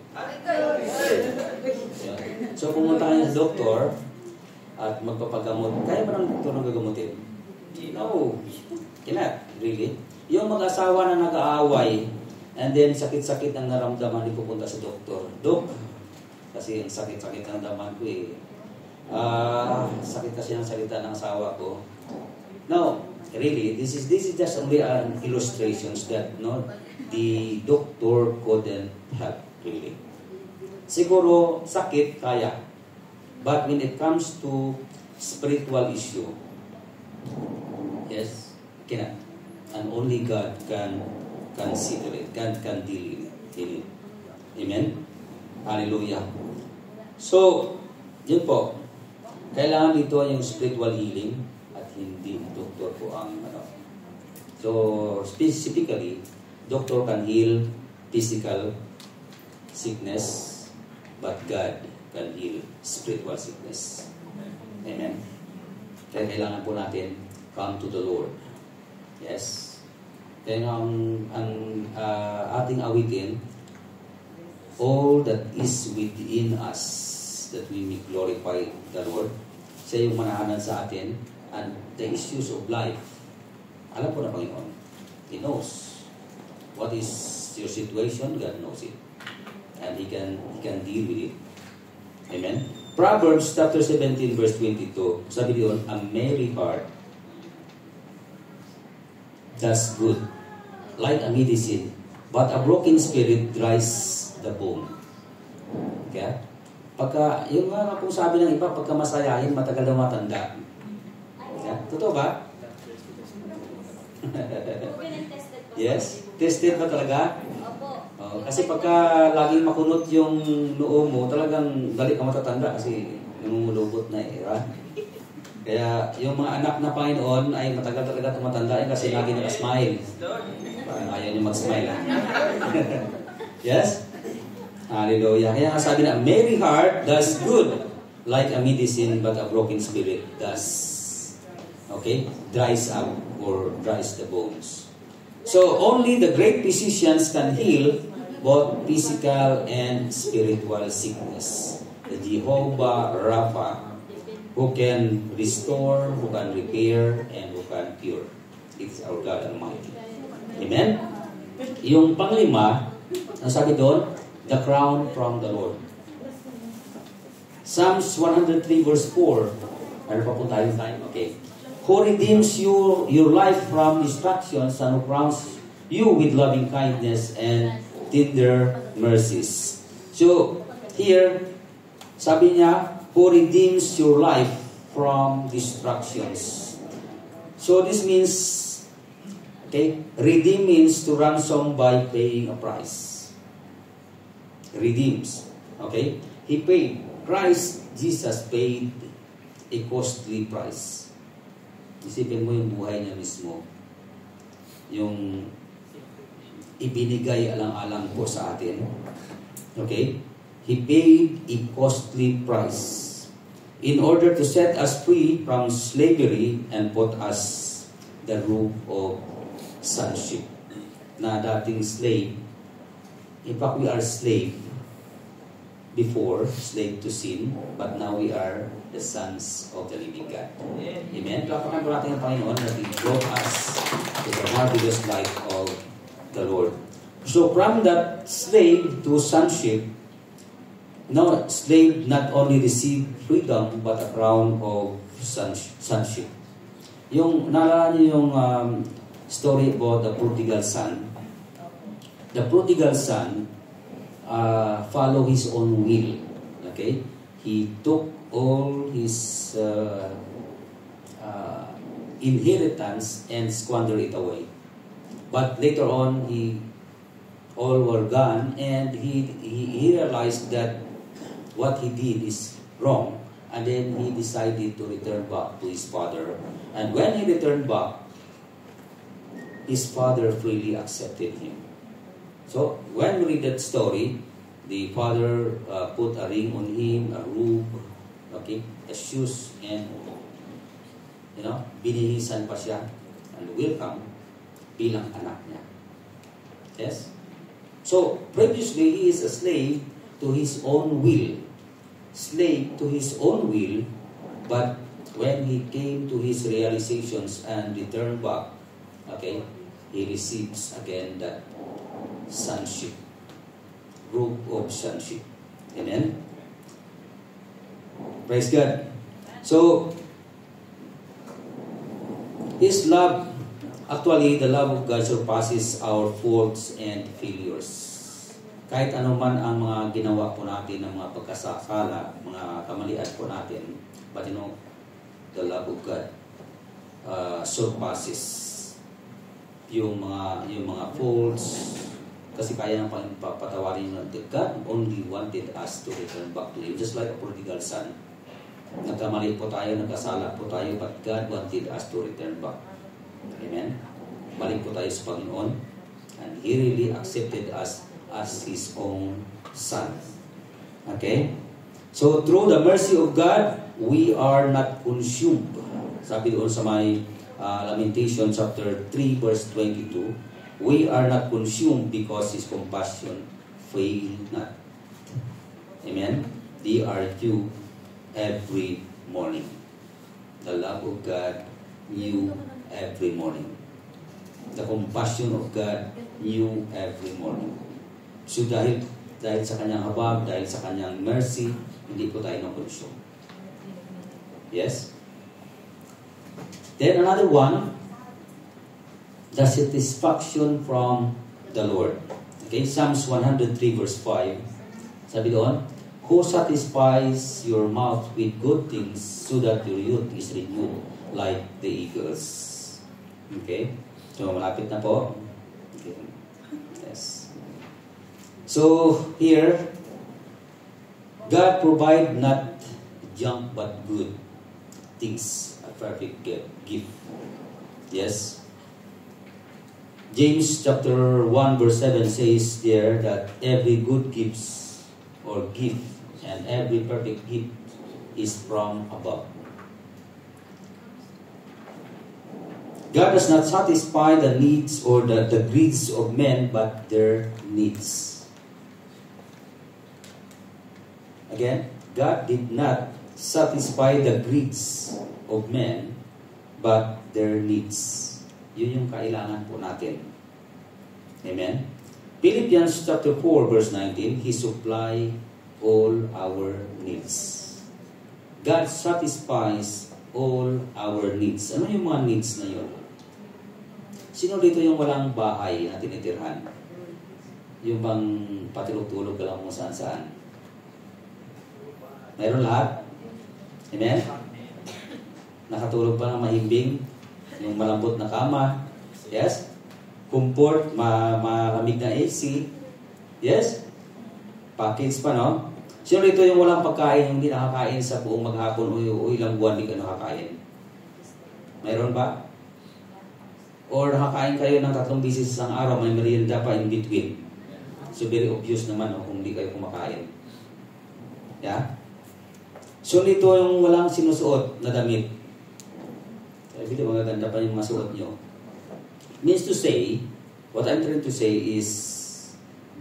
So, pumunta kayo sa doktor at magpapagamot. Kaya ba ng doktor na gagamutin? No. Cannot. Really? Yung mag-asawa na nag-aaway and then sakit-sakit ang naramdaman, hindi pupunta sa doktor. Dok, kasi ang sakit-sakit ang naramdaman ko eh. Sakit kasi ang salita ng asawa ko. No. Really, this is just only an illustration that the doctor couldn't help, really. Siguro, sakit, kaya. But when it comes to spiritual issue, yes, cannot. And only God can settle it. God can deal in it. Amen? Hallelujah. So, yun po. Kailangan ito yung spiritual healing at hindi doktor po ang So, specifically, doctor can heal physical sickness, but God can heal spiritual sickness. Amen. Kaya kailangan po natin come to the Lord. Yes. Kaya ang ating awitin, all that is within us, that we may glorify the Lord. Siya yung manahanan sa atin, and the issues of life. Alam po na Panginoon. He knows what is your situation. God knows it. And He can deal with it. Amen? Proverbs chapter 17 verse 22. Sabi doon, a merry heart does good, like a medicine, but a broken spirit dries the bone. Okay? Pagka, yung mga kung sabi ng iba, pagka masayahin, matagal na matanda. Okay? Totoo ba? Yes? Tested ba talaga? Opo. Kasi pagka laging makunot yung noo mo, talagang dali ka matatanda kasi namumulubot na eh. Right? Kaya yung mga anak na Panginoon ay matagal talaga tumatanda kasi lagi naka-smile. Parang ayaw niyo mag-smile. Yes? Hallelujah. Kaya nga sabi na, merry heart does good, like a medicine, but a broken spirit does, dries up or dries the bones. So, only the great physicians can heal both physical and spiritual sickness. The Jehovah Rapha, who can restore, who can repair, and who can cure. It's our God Almighty. Amen? Yung panglima, ang sabi doon, the crown from the Lord. Psalms 103 verse 4. Ano pa po tayo time? Okay. Who redeems your life from destruction, and who crowns you with loving kindness and tender mercies. So, here, sabi niya, who redeems your life from destructions. So, this means, redeem means to ransom by paying a price. Redeems. Okay? He paid. Christ, Jesus paid a costly price. Isipin mo yung buhay niya mismo. Yung ibinigay alang-alang po sa atin. Okay? He paid a costly price in order to set us free from slavery and put us the roof of sonship. Na dating slave. In fact, we are slave. before slave to sin, but now we are the sons of the living God. Amen? Plapakan po natin ang Panginoon na He brought us to the marvelous light of the Lord. So from that slave to sonship, now slave not only received freedom, but a crown of sonship. Yung, naalala niyo yung story about the prodigal son. The prodigal son follow his own will. Okay? He took all his inheritance and squandered it away. But later on, all were gone, and he realized that what he did is wrong, and then he decided to return back to his father. And when he returned back, his father freely accepted him. So, when we read that story, the father put a ring on him, a robe, okay, a shoes, and, binihisan pa siya, and welcome bilang anak niya. Yes? So, previously, he is a slave to his own will. Slave to his own will, but when he came to his realizations and returned back, okay, he receives again that sonship, robe of sonship. Amen? Praise God. So, His love, actually, the love of God surpasses our faults and failures. Kahit ano man ang mga ginawa po natin, ng mga pagkasakala, mga kamalian po natin, but the love of God surpasses yung mga faults, kasi kaya nang patawarin ng God only wanted us to return back to Him, just like a prodigal son. Nagkamali po tayo, nagkasala po tayo, but God wanted us to return back. Amen? Balik po tayo sa Panginoon, and He really accepted us as His own son. Okay? So, through the mercy of God, we are not consumed. Sabi doon sa may Lamentation chapter 3 verse 22, we are not consumed because His compassion fail not. Amen? They are due every morning. The love of God new every morning. The compassion of God new every morning. So dahil sa kanyang habag, dahil sa kanyang mercy, hindi po tayo na-consume. Yes? Then another one, the satisfaction from the Lord. Okay, Psalms 103 verse 5. Sabi doon, who satisfies your mouth with good things so that your youth is renewed like the eagles. Okay? So, malapit na po. Okay. Yes. So, here, God provide not junk but good things, a perfect gift. Yes? James chapter 1 verse 7 says there that every good gift or gift and every perfect gift is from above. God does not satisfy the needs or the greeds of men, but their needs. Again, God did not satisfy the greeds of men, but their needs. Yun yung kailangan po natin. Amen? Philippians chapter 4 verse 19, He supply all our needs. God satisfies all our needs. Ano yung mga needs na yun? Sino dito yung walang bahay na tinitirhan? Yung bang patulog-tulog ka lang kung saan-saan? Mayroon lahat? Amen? Nakatulog pa ng mahimbing? Yung malambot na kama? Yes? Comfort, malamig na AC? Yes? Package pa, no? Sino dito yung walang pagkain, yung hindi nakakain sa buong maghapon o ilang buwan hindi ka nakakain? Mayroon ba? Or nakakain kayo ng 3 beses isang araw, may merienda pa in between. So very obvious naman kung hindi kayo kumakain. Yeah? So dito yung walang sinusuot na damit. Sabi dito magaganda pa yung masuot nyo. Means to say, what I'm trying to say is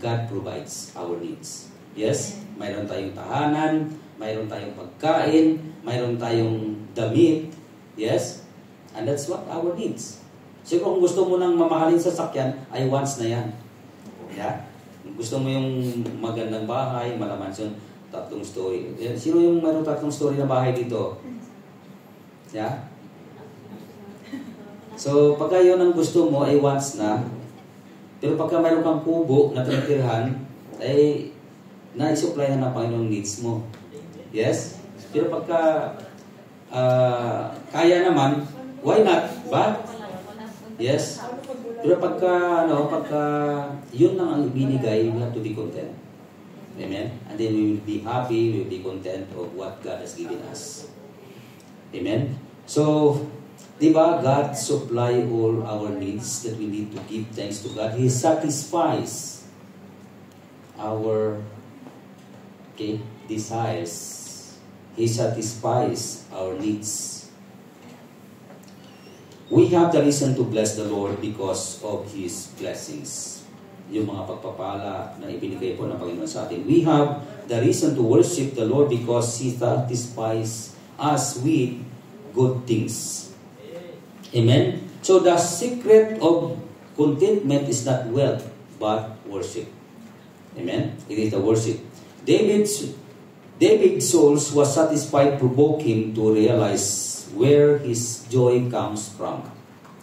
God provides our needs. Yes? Mayroon tayong tahanan, mayroon tayong pagkain, mayroon tayong damit. Yes? And that's what our needs. Siguro kung gusto mo nang mamahalin sa sakyan, ay wants na yan. Yeah? Kung gusto mo yung magandang bahay, malamansyon, 3 story. Sino yung mayroon 3 story na bahay dito? Yeah? So, pagka yun ang gusto mo ay wants na, pero pagka mayroon kang kubo na tinitirhan, ay na-supply na ng Panginoong needs mo. Yes? Pero pagka kaya naman, why not? Ba? Yes? Pero pagka yun lang ang binigay, we have to be content. Amen? And then we will be happy, we will be content of what God has given us. Amen? So, diba, God supply all our needs that we need to give thanks to God. He satisfies our desires. He satisfies our needs. We have the reason to bless the Lord because of His blessings. Yung mga pagpapala na ibinigay po ng Panginoon sa atin. We have the reason to worship the Lord because He satisfies us with good things. Amen? So the secret of contentment is not wealth, but worship. Amen? It is the worship. David's souls was satisfied, provoke him to realize where his joy comes from.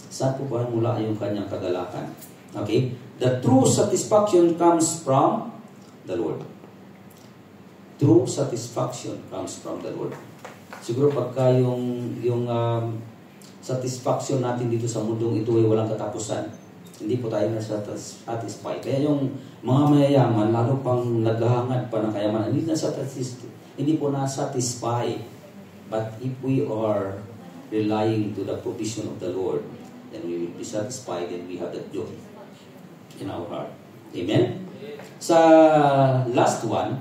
Saan po ba mula yung kanyang kagalakan? Okay? The true satisfaction comes from the Lord. True satisfaction comes from the Lord. Siguro pagka yung satisfaction natin dito sa mundong ito ay walang katapusan, hindi po tayo na-satisfy. Kaya yung mga mayayaman, lalo pang naghahangad pa ng kayamanan, hindi po na-satisfy. But if we are relying to the provision of the Lord, then we will be satisfied and we have that joy in our heart. Amen? Sa last one,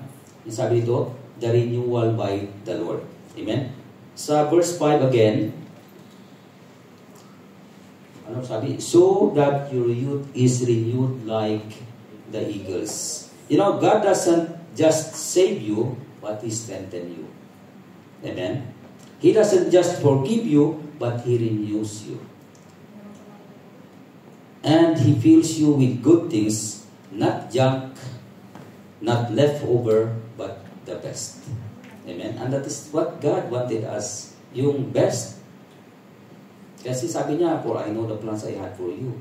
sabi dito, the renewal by the Lord. Amen? Sa verse 5 again, ano sabi? So that your youth is renewed like the eagles. You know, God doesn't just save you, but He strengthens you. Amen? He doesn't just forgive you, but He renews you. And He fills you with good things, not junk, not leftover, but the best. Amen? And that is what God wanted us, yung best. Kasi sabi niya, for I know the plans I had for you,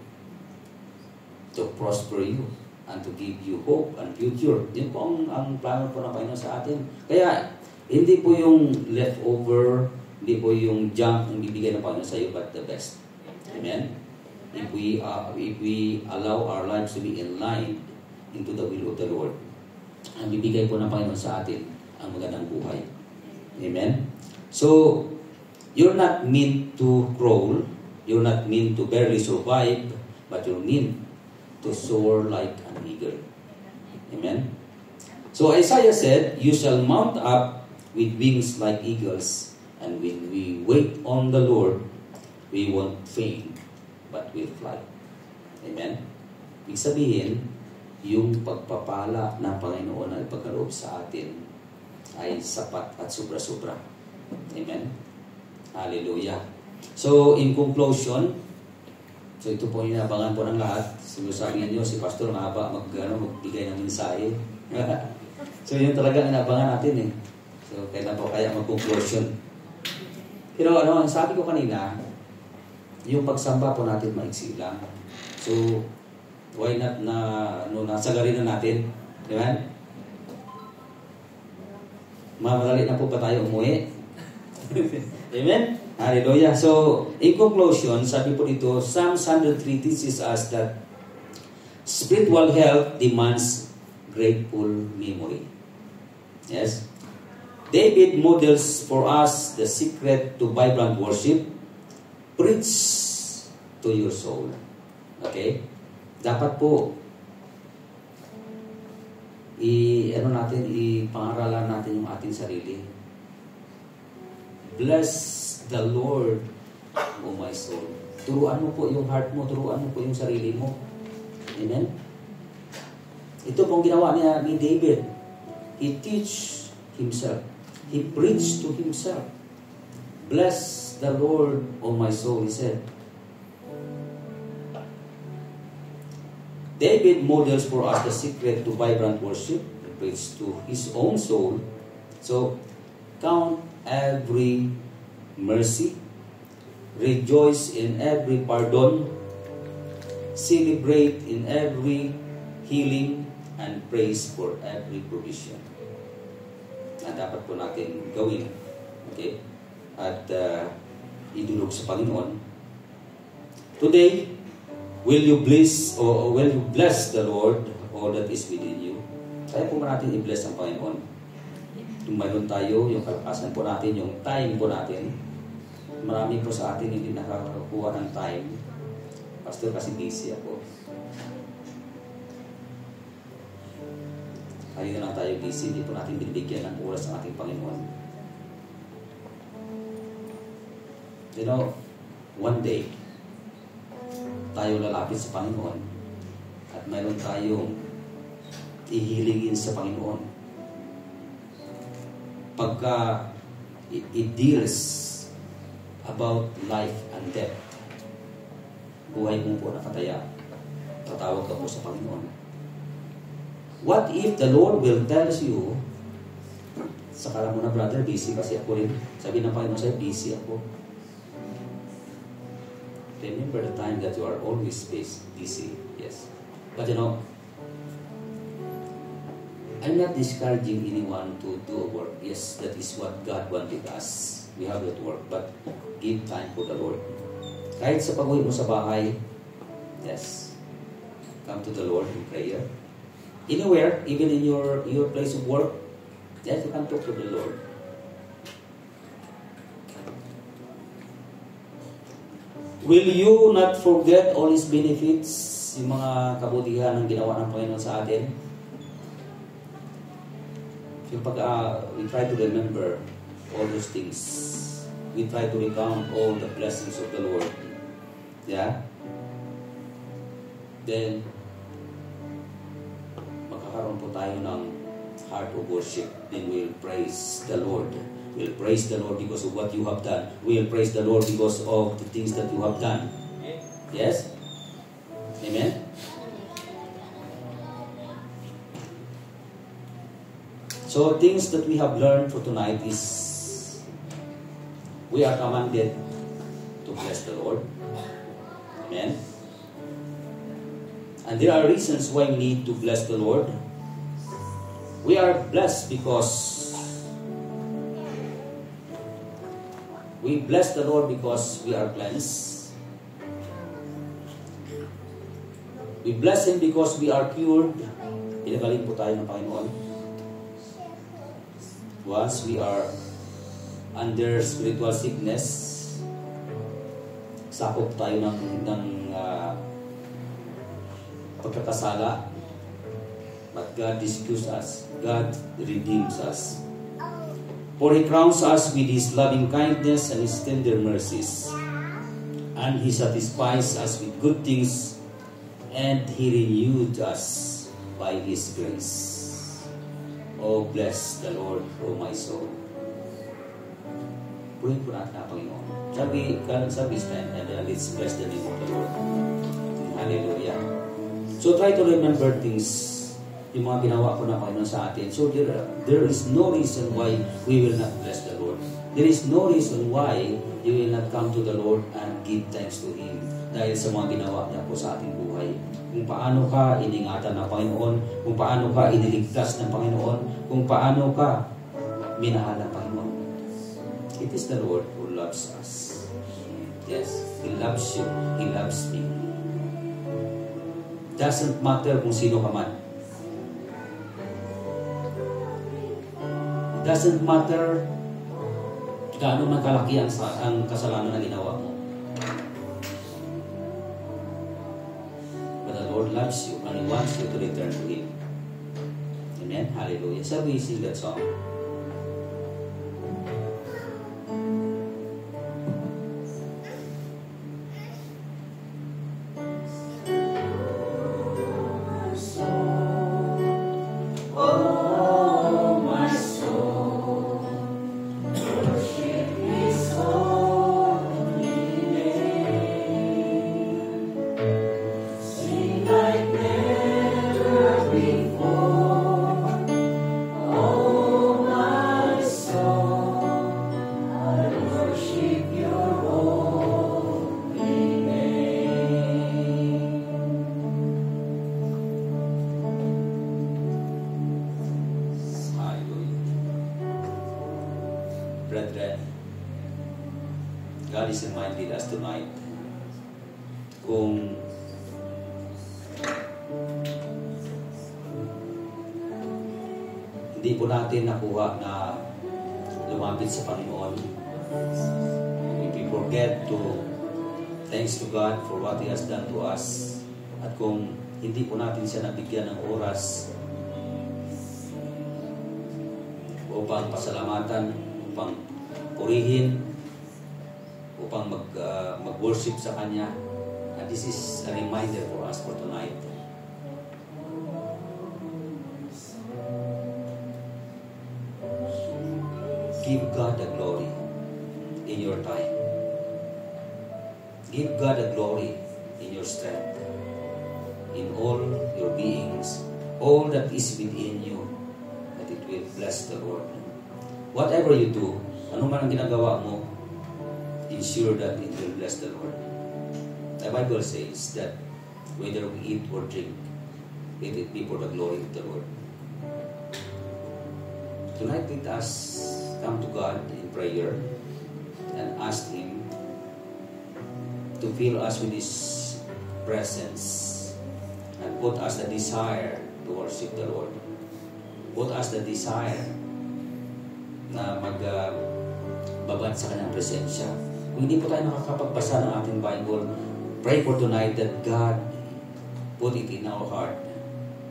to prosper you, and to give you hope and future. Yun po ang plano po ng Panginoon sa atin. Kaya, hindi po yung leftover, hindi po yung junk ang bibigay ng Panginoon sa iyo, but the best. Amen? If we allow our lives to be in line into the will of the Lord, ang bibigay po ng Panginoon sa atin ang magandang buhay. Amen? So, you're not meant to crawl, you're not meant to barely survive, but you're meant to soar like an eagle. Amen? So Isaiah said, you shall mount up with wings like eagles, and when we wait on the Lord, we won't faint, but we'll fly. Amen? Ibig sabihin, yung pagpapala ng Panginoon na ipagkaloob sa atin ay sapat at sobra-sobra. Amen? Hallelujah. So, in conclusion, so ito po yung inabangan po ng lahat. Siguro sabi niyo, si Pastor magbigay ng mensahe. So, yun talaga inabangan natin eh. So, kaya po kaya mag-conclusion. Pero ang sabi ko kanina, yung pagsamba po natin maiksi lang. So, why not nasagarin na natin? Diba? Mamadali na po ba tayo umuwi? Amen? Hallelujah. So, in conclusion, sabi po dito, Psalm 103 teaches us that spiritual health demands grateful memory. Yes? David models for us the secret to vibrant worship. Preach to your soul. Okay? Dapat po ipangaralan natin yung ating sarili. Bless the Lord, O my soul. Turuan mo po yung heart mo, turuan mo po yung sarili mo. Amen? Ito pong ginawa ni David. He teach himself. He preached to himself. Bless the Lord, O my soul, he said. David models for us the secret to vibrant worship. He preached to his own soul. So, count every mercy. Rejoice in every pardon. Celebrate in every healing and praise for every provision. Na dapat po natin gawin. Okay? At idulog sa Panginoon. Today, will you bless or will you bless the Lord all that is within you? Kaya po natin i-bless ang Panginoon. Kung mayroon tayo, yung kalakasan po natin, yung time po natin. Marami po sa atin hindi nakakakuha ng time. Pastor, kasi busy ako. Kaya na lang tayo busy, hindi po natin binibigyan ng oras ng ating Panginoon. You know, one day, tayo lalapit sa Panginoon at mayroon tayong ihilingin sa Panginoon. Pagka it deals about life and death, buhay mo po nakataya, tatawag ka po sa Panginoon. What if the Lord will tell you, sakala mo na, brother, busy kasi ako rin. Sabi ng Panginoon sa'yo, busy ako. Remember the time that you are always busy. Yes. But you know, I'm not discouraging anyone to do work. Yes, that is what God wanted us. We have that work. But give time for the Lord. Kahit sa pag-uwi mo sa bahay, yes, come to the Lord in prayer. Anywhere, even in your place of work, yes, you can talk to the Lord. Will you not forget all His benefits, yung mga kabutihan ng ginawa ng Panginoon sa atin? Yung we try to remember all those things. We try to recount all the blessings of the Lord. Yeah? Then, magkakaroon po tayo ng heart of worship. Then we'll praise the Lord. We'll praise the Lord because of what you have done. We'll praise the Lord because of the things that you have done. Yes? Amen? So, things that we have learned for tonight is we are commanded to bless the Lord. Amen? And there are reasons why we need to bless the Lord. We are blessed because we bless the Lord because we are cleansed. We bless Him because we are cured. Pinagaling po tayo ng Panginoon. Once we are under spiritual sickness, sakop tayo ng pagkakasala. But God rescues us. God redeems us. For He crowns us with His loving kindness and His tender mercies. And He satisfies us with good things, and He renewed us by His grace. Oh, bless the Lord, oh my soul. Purihin po natin ang Panginoon. Shall we stand and let's bless the name of the Lord. Hallelujah. So try to remember things, yung mga ginawa ko ng Panginoon sa atin. So there is no reason why we will not bless the Lord. There is no reason why you will not come to the Lord and give thanks to Him dahil sa mga ginawa niya po sa ating buhay. Kung paano ka iningatan ng Panginoon, kung paano ka iniligtas ng Panginoon, kung paano ka minahal ng Panginoon. It is the Lord who loves us. Yes, He loves you. He loves me. Doesn't matter kung sino ka man. It doesn't matter gaano man kalaki ang kasalanan na ginawa mo. But the Lord loves you and He wants you to return to Him. Amen? Hallelujah. Shall we sing that song? Oh brethren, God is reminding us tonight kung hindi po natin nakuha na lumapit sa Panginoon, if we forget to thanks to God for what He has done to us, at kung hindi po natin siya nabigyan ng oras upang pasalamatan, upang purihin, upang mag-worship sa Kanya, and this is a reminder for us for tonight. Give God the glory in your time. Give God the glory in your strength, in all your beings, all that is within you, that it will bless the Lord. Whatever you do, ano man ang ginagawa mo, ensure that it will bless the Lord. The Bible says that whether we eat or drink, let it be for the glory of the Lord. Tonight, let us come to God in prayer and ask Him to fill us with His presence and put us the desire to worship the Lord. Put us the desire na magbabad sa Kanyang presensya. Kung hindi po tayo nakakapagbasa ng ating Bible, pray for tonight that God put it in our heart.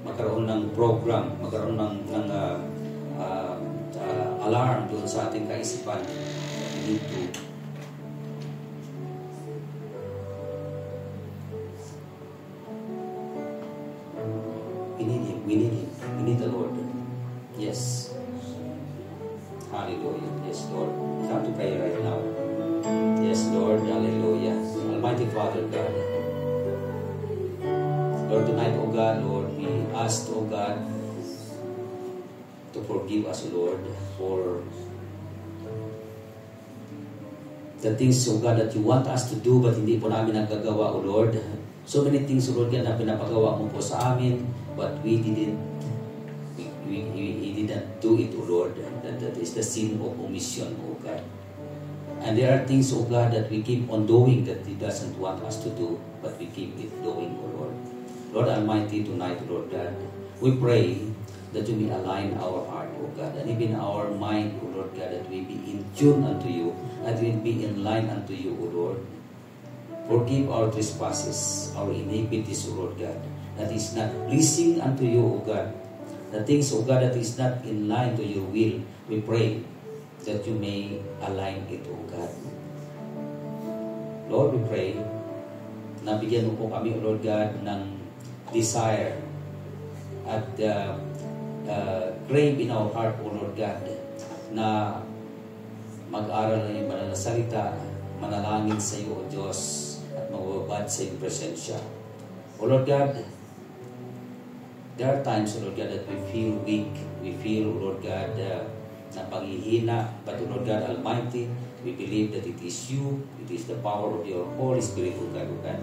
Magkaroon ng program, magkaroon ng alarm doon sa ating kaisipan. We need to we need Him. We need the Lord. Yes. Hallelujah. Yes, Lord. Come to pray right now. Yes, Lord. Hallelujah. Almighty Father God. Lord, tonight, O God, Lord, we ask, O God, to forgive us, Lord, for the things, O God, that you want us to do but hindi po namin nagagawa, O Lord. So many things, O Lord, na pinapagawa mo po sa amin but we didn't do it, O Lord. That is the sin of omission, O God. And there are things, O God, that we keep on doing that He doesn't want us to do, but we keep it doing, O Lord. Lord Almighty, tonight, Lord God, we pray that you may align our heart, O God, and even our mind, O Lord God, that we be in tune unto you, and we be in line unto you, O Lord. Forgive our trespasses, our iniquities, O Lord God, that is not pleasing unto you, O God. The things, O God, that is not in line to your will, we pray that you may align it, O God. Lord, we pray na bigyan mo po kami, O Lord God, ng desire at crave in our heart, O Lord God, na mag-aral ng iyong banal na salita, manalangin sa iyo, O Diyos, at magbabad sa iyong presensya. O Lord God, there are times, O Lord God, that we feel weak. We feel, O Lord God, na paghihina. But, O Lord God Almighty, we believe that it is you, it is the power of your Holy Spirit, O God, who can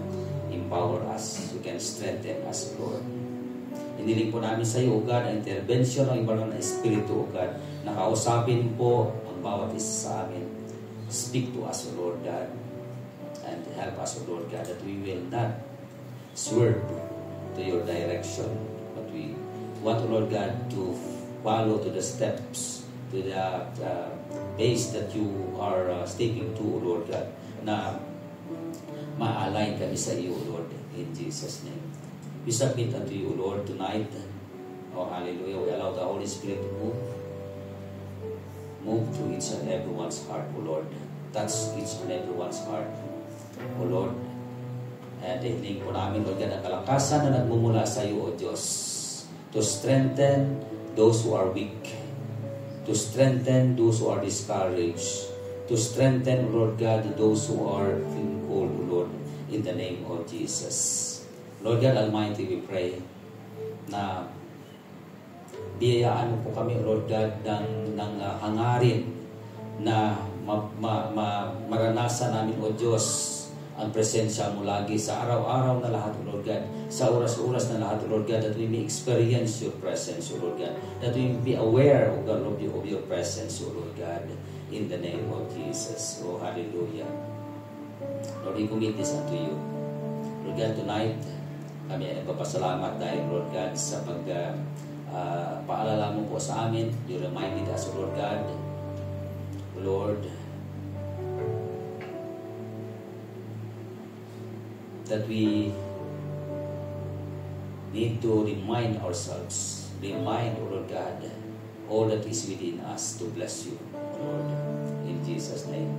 empower us, who can strengthen us, Lord. Iniling po namin sa iyo, O God, ang intervention ng ibang na Espiritu, O God, na kausapin po ang bawat isa sa amin. Speak to us, O Lord God, and help us, O Lord God, that we will not swerve to your direction, but we want, O Lord God, to follow to the steps, to the base that you are stepping to, O Lord God, na ma-align kami sa iyo, O Lord, in Jesus' name. We submit unto you, Lord, tonight. Oh, hallelujah. We allow the Holy Spirit to move to each and everyone's heart, O Lord. Touch each and everyone's heart, O Lord. And hiling po namin, Lord God, ang kalakasan na nagmumula sa iyo, O Diyos, to strengthen those who are weak, to strengthen those who are discouraged, to strengthen, Lord God, those who are feeling cold, O Lord, in the name of Jesus. Lord God Almighty, we pray na biyayaan mo po kami, Lord God, ng hangarin na maranasan namin, O Diyos, ang presensya mo lagi sa araw-araw na lahat, O Lord God, sa oras-oras na lahat, O Lord God, that we may experience your presence, O Lord God, that we may be aware, O God, of your presence, O Lord God, in the name of Jesus. Oh, hallelujah. Lord, we commit this unto you. Lord God, tonight, kami ay nagpapasalamat dahil, Lord God, sa paalala mo po sa amin. You reminded us, O Lord God, O Lord, that we need to remind ourselves, remind, O Lord God, all that is within us to bless you, O Lord, in Jesus' name.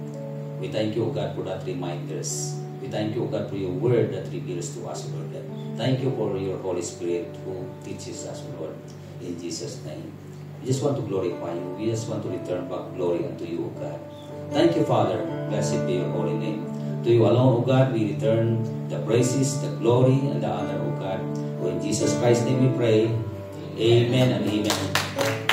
We thank you, O God, for that reminders. We thank you, O God, for your word that reveals to us, O Lord God. Thank you for your Holy Spirit who teaches us, O Lord, in Jesus' name. We just want to glorify you. We just want to return back glory unto you, O God. Thank you, Father. Blessed be your holy name. To you alone, O God, we return the praises, the glory, and the honor, O God. For in Jesus Christ's name we pray. Amen and amen.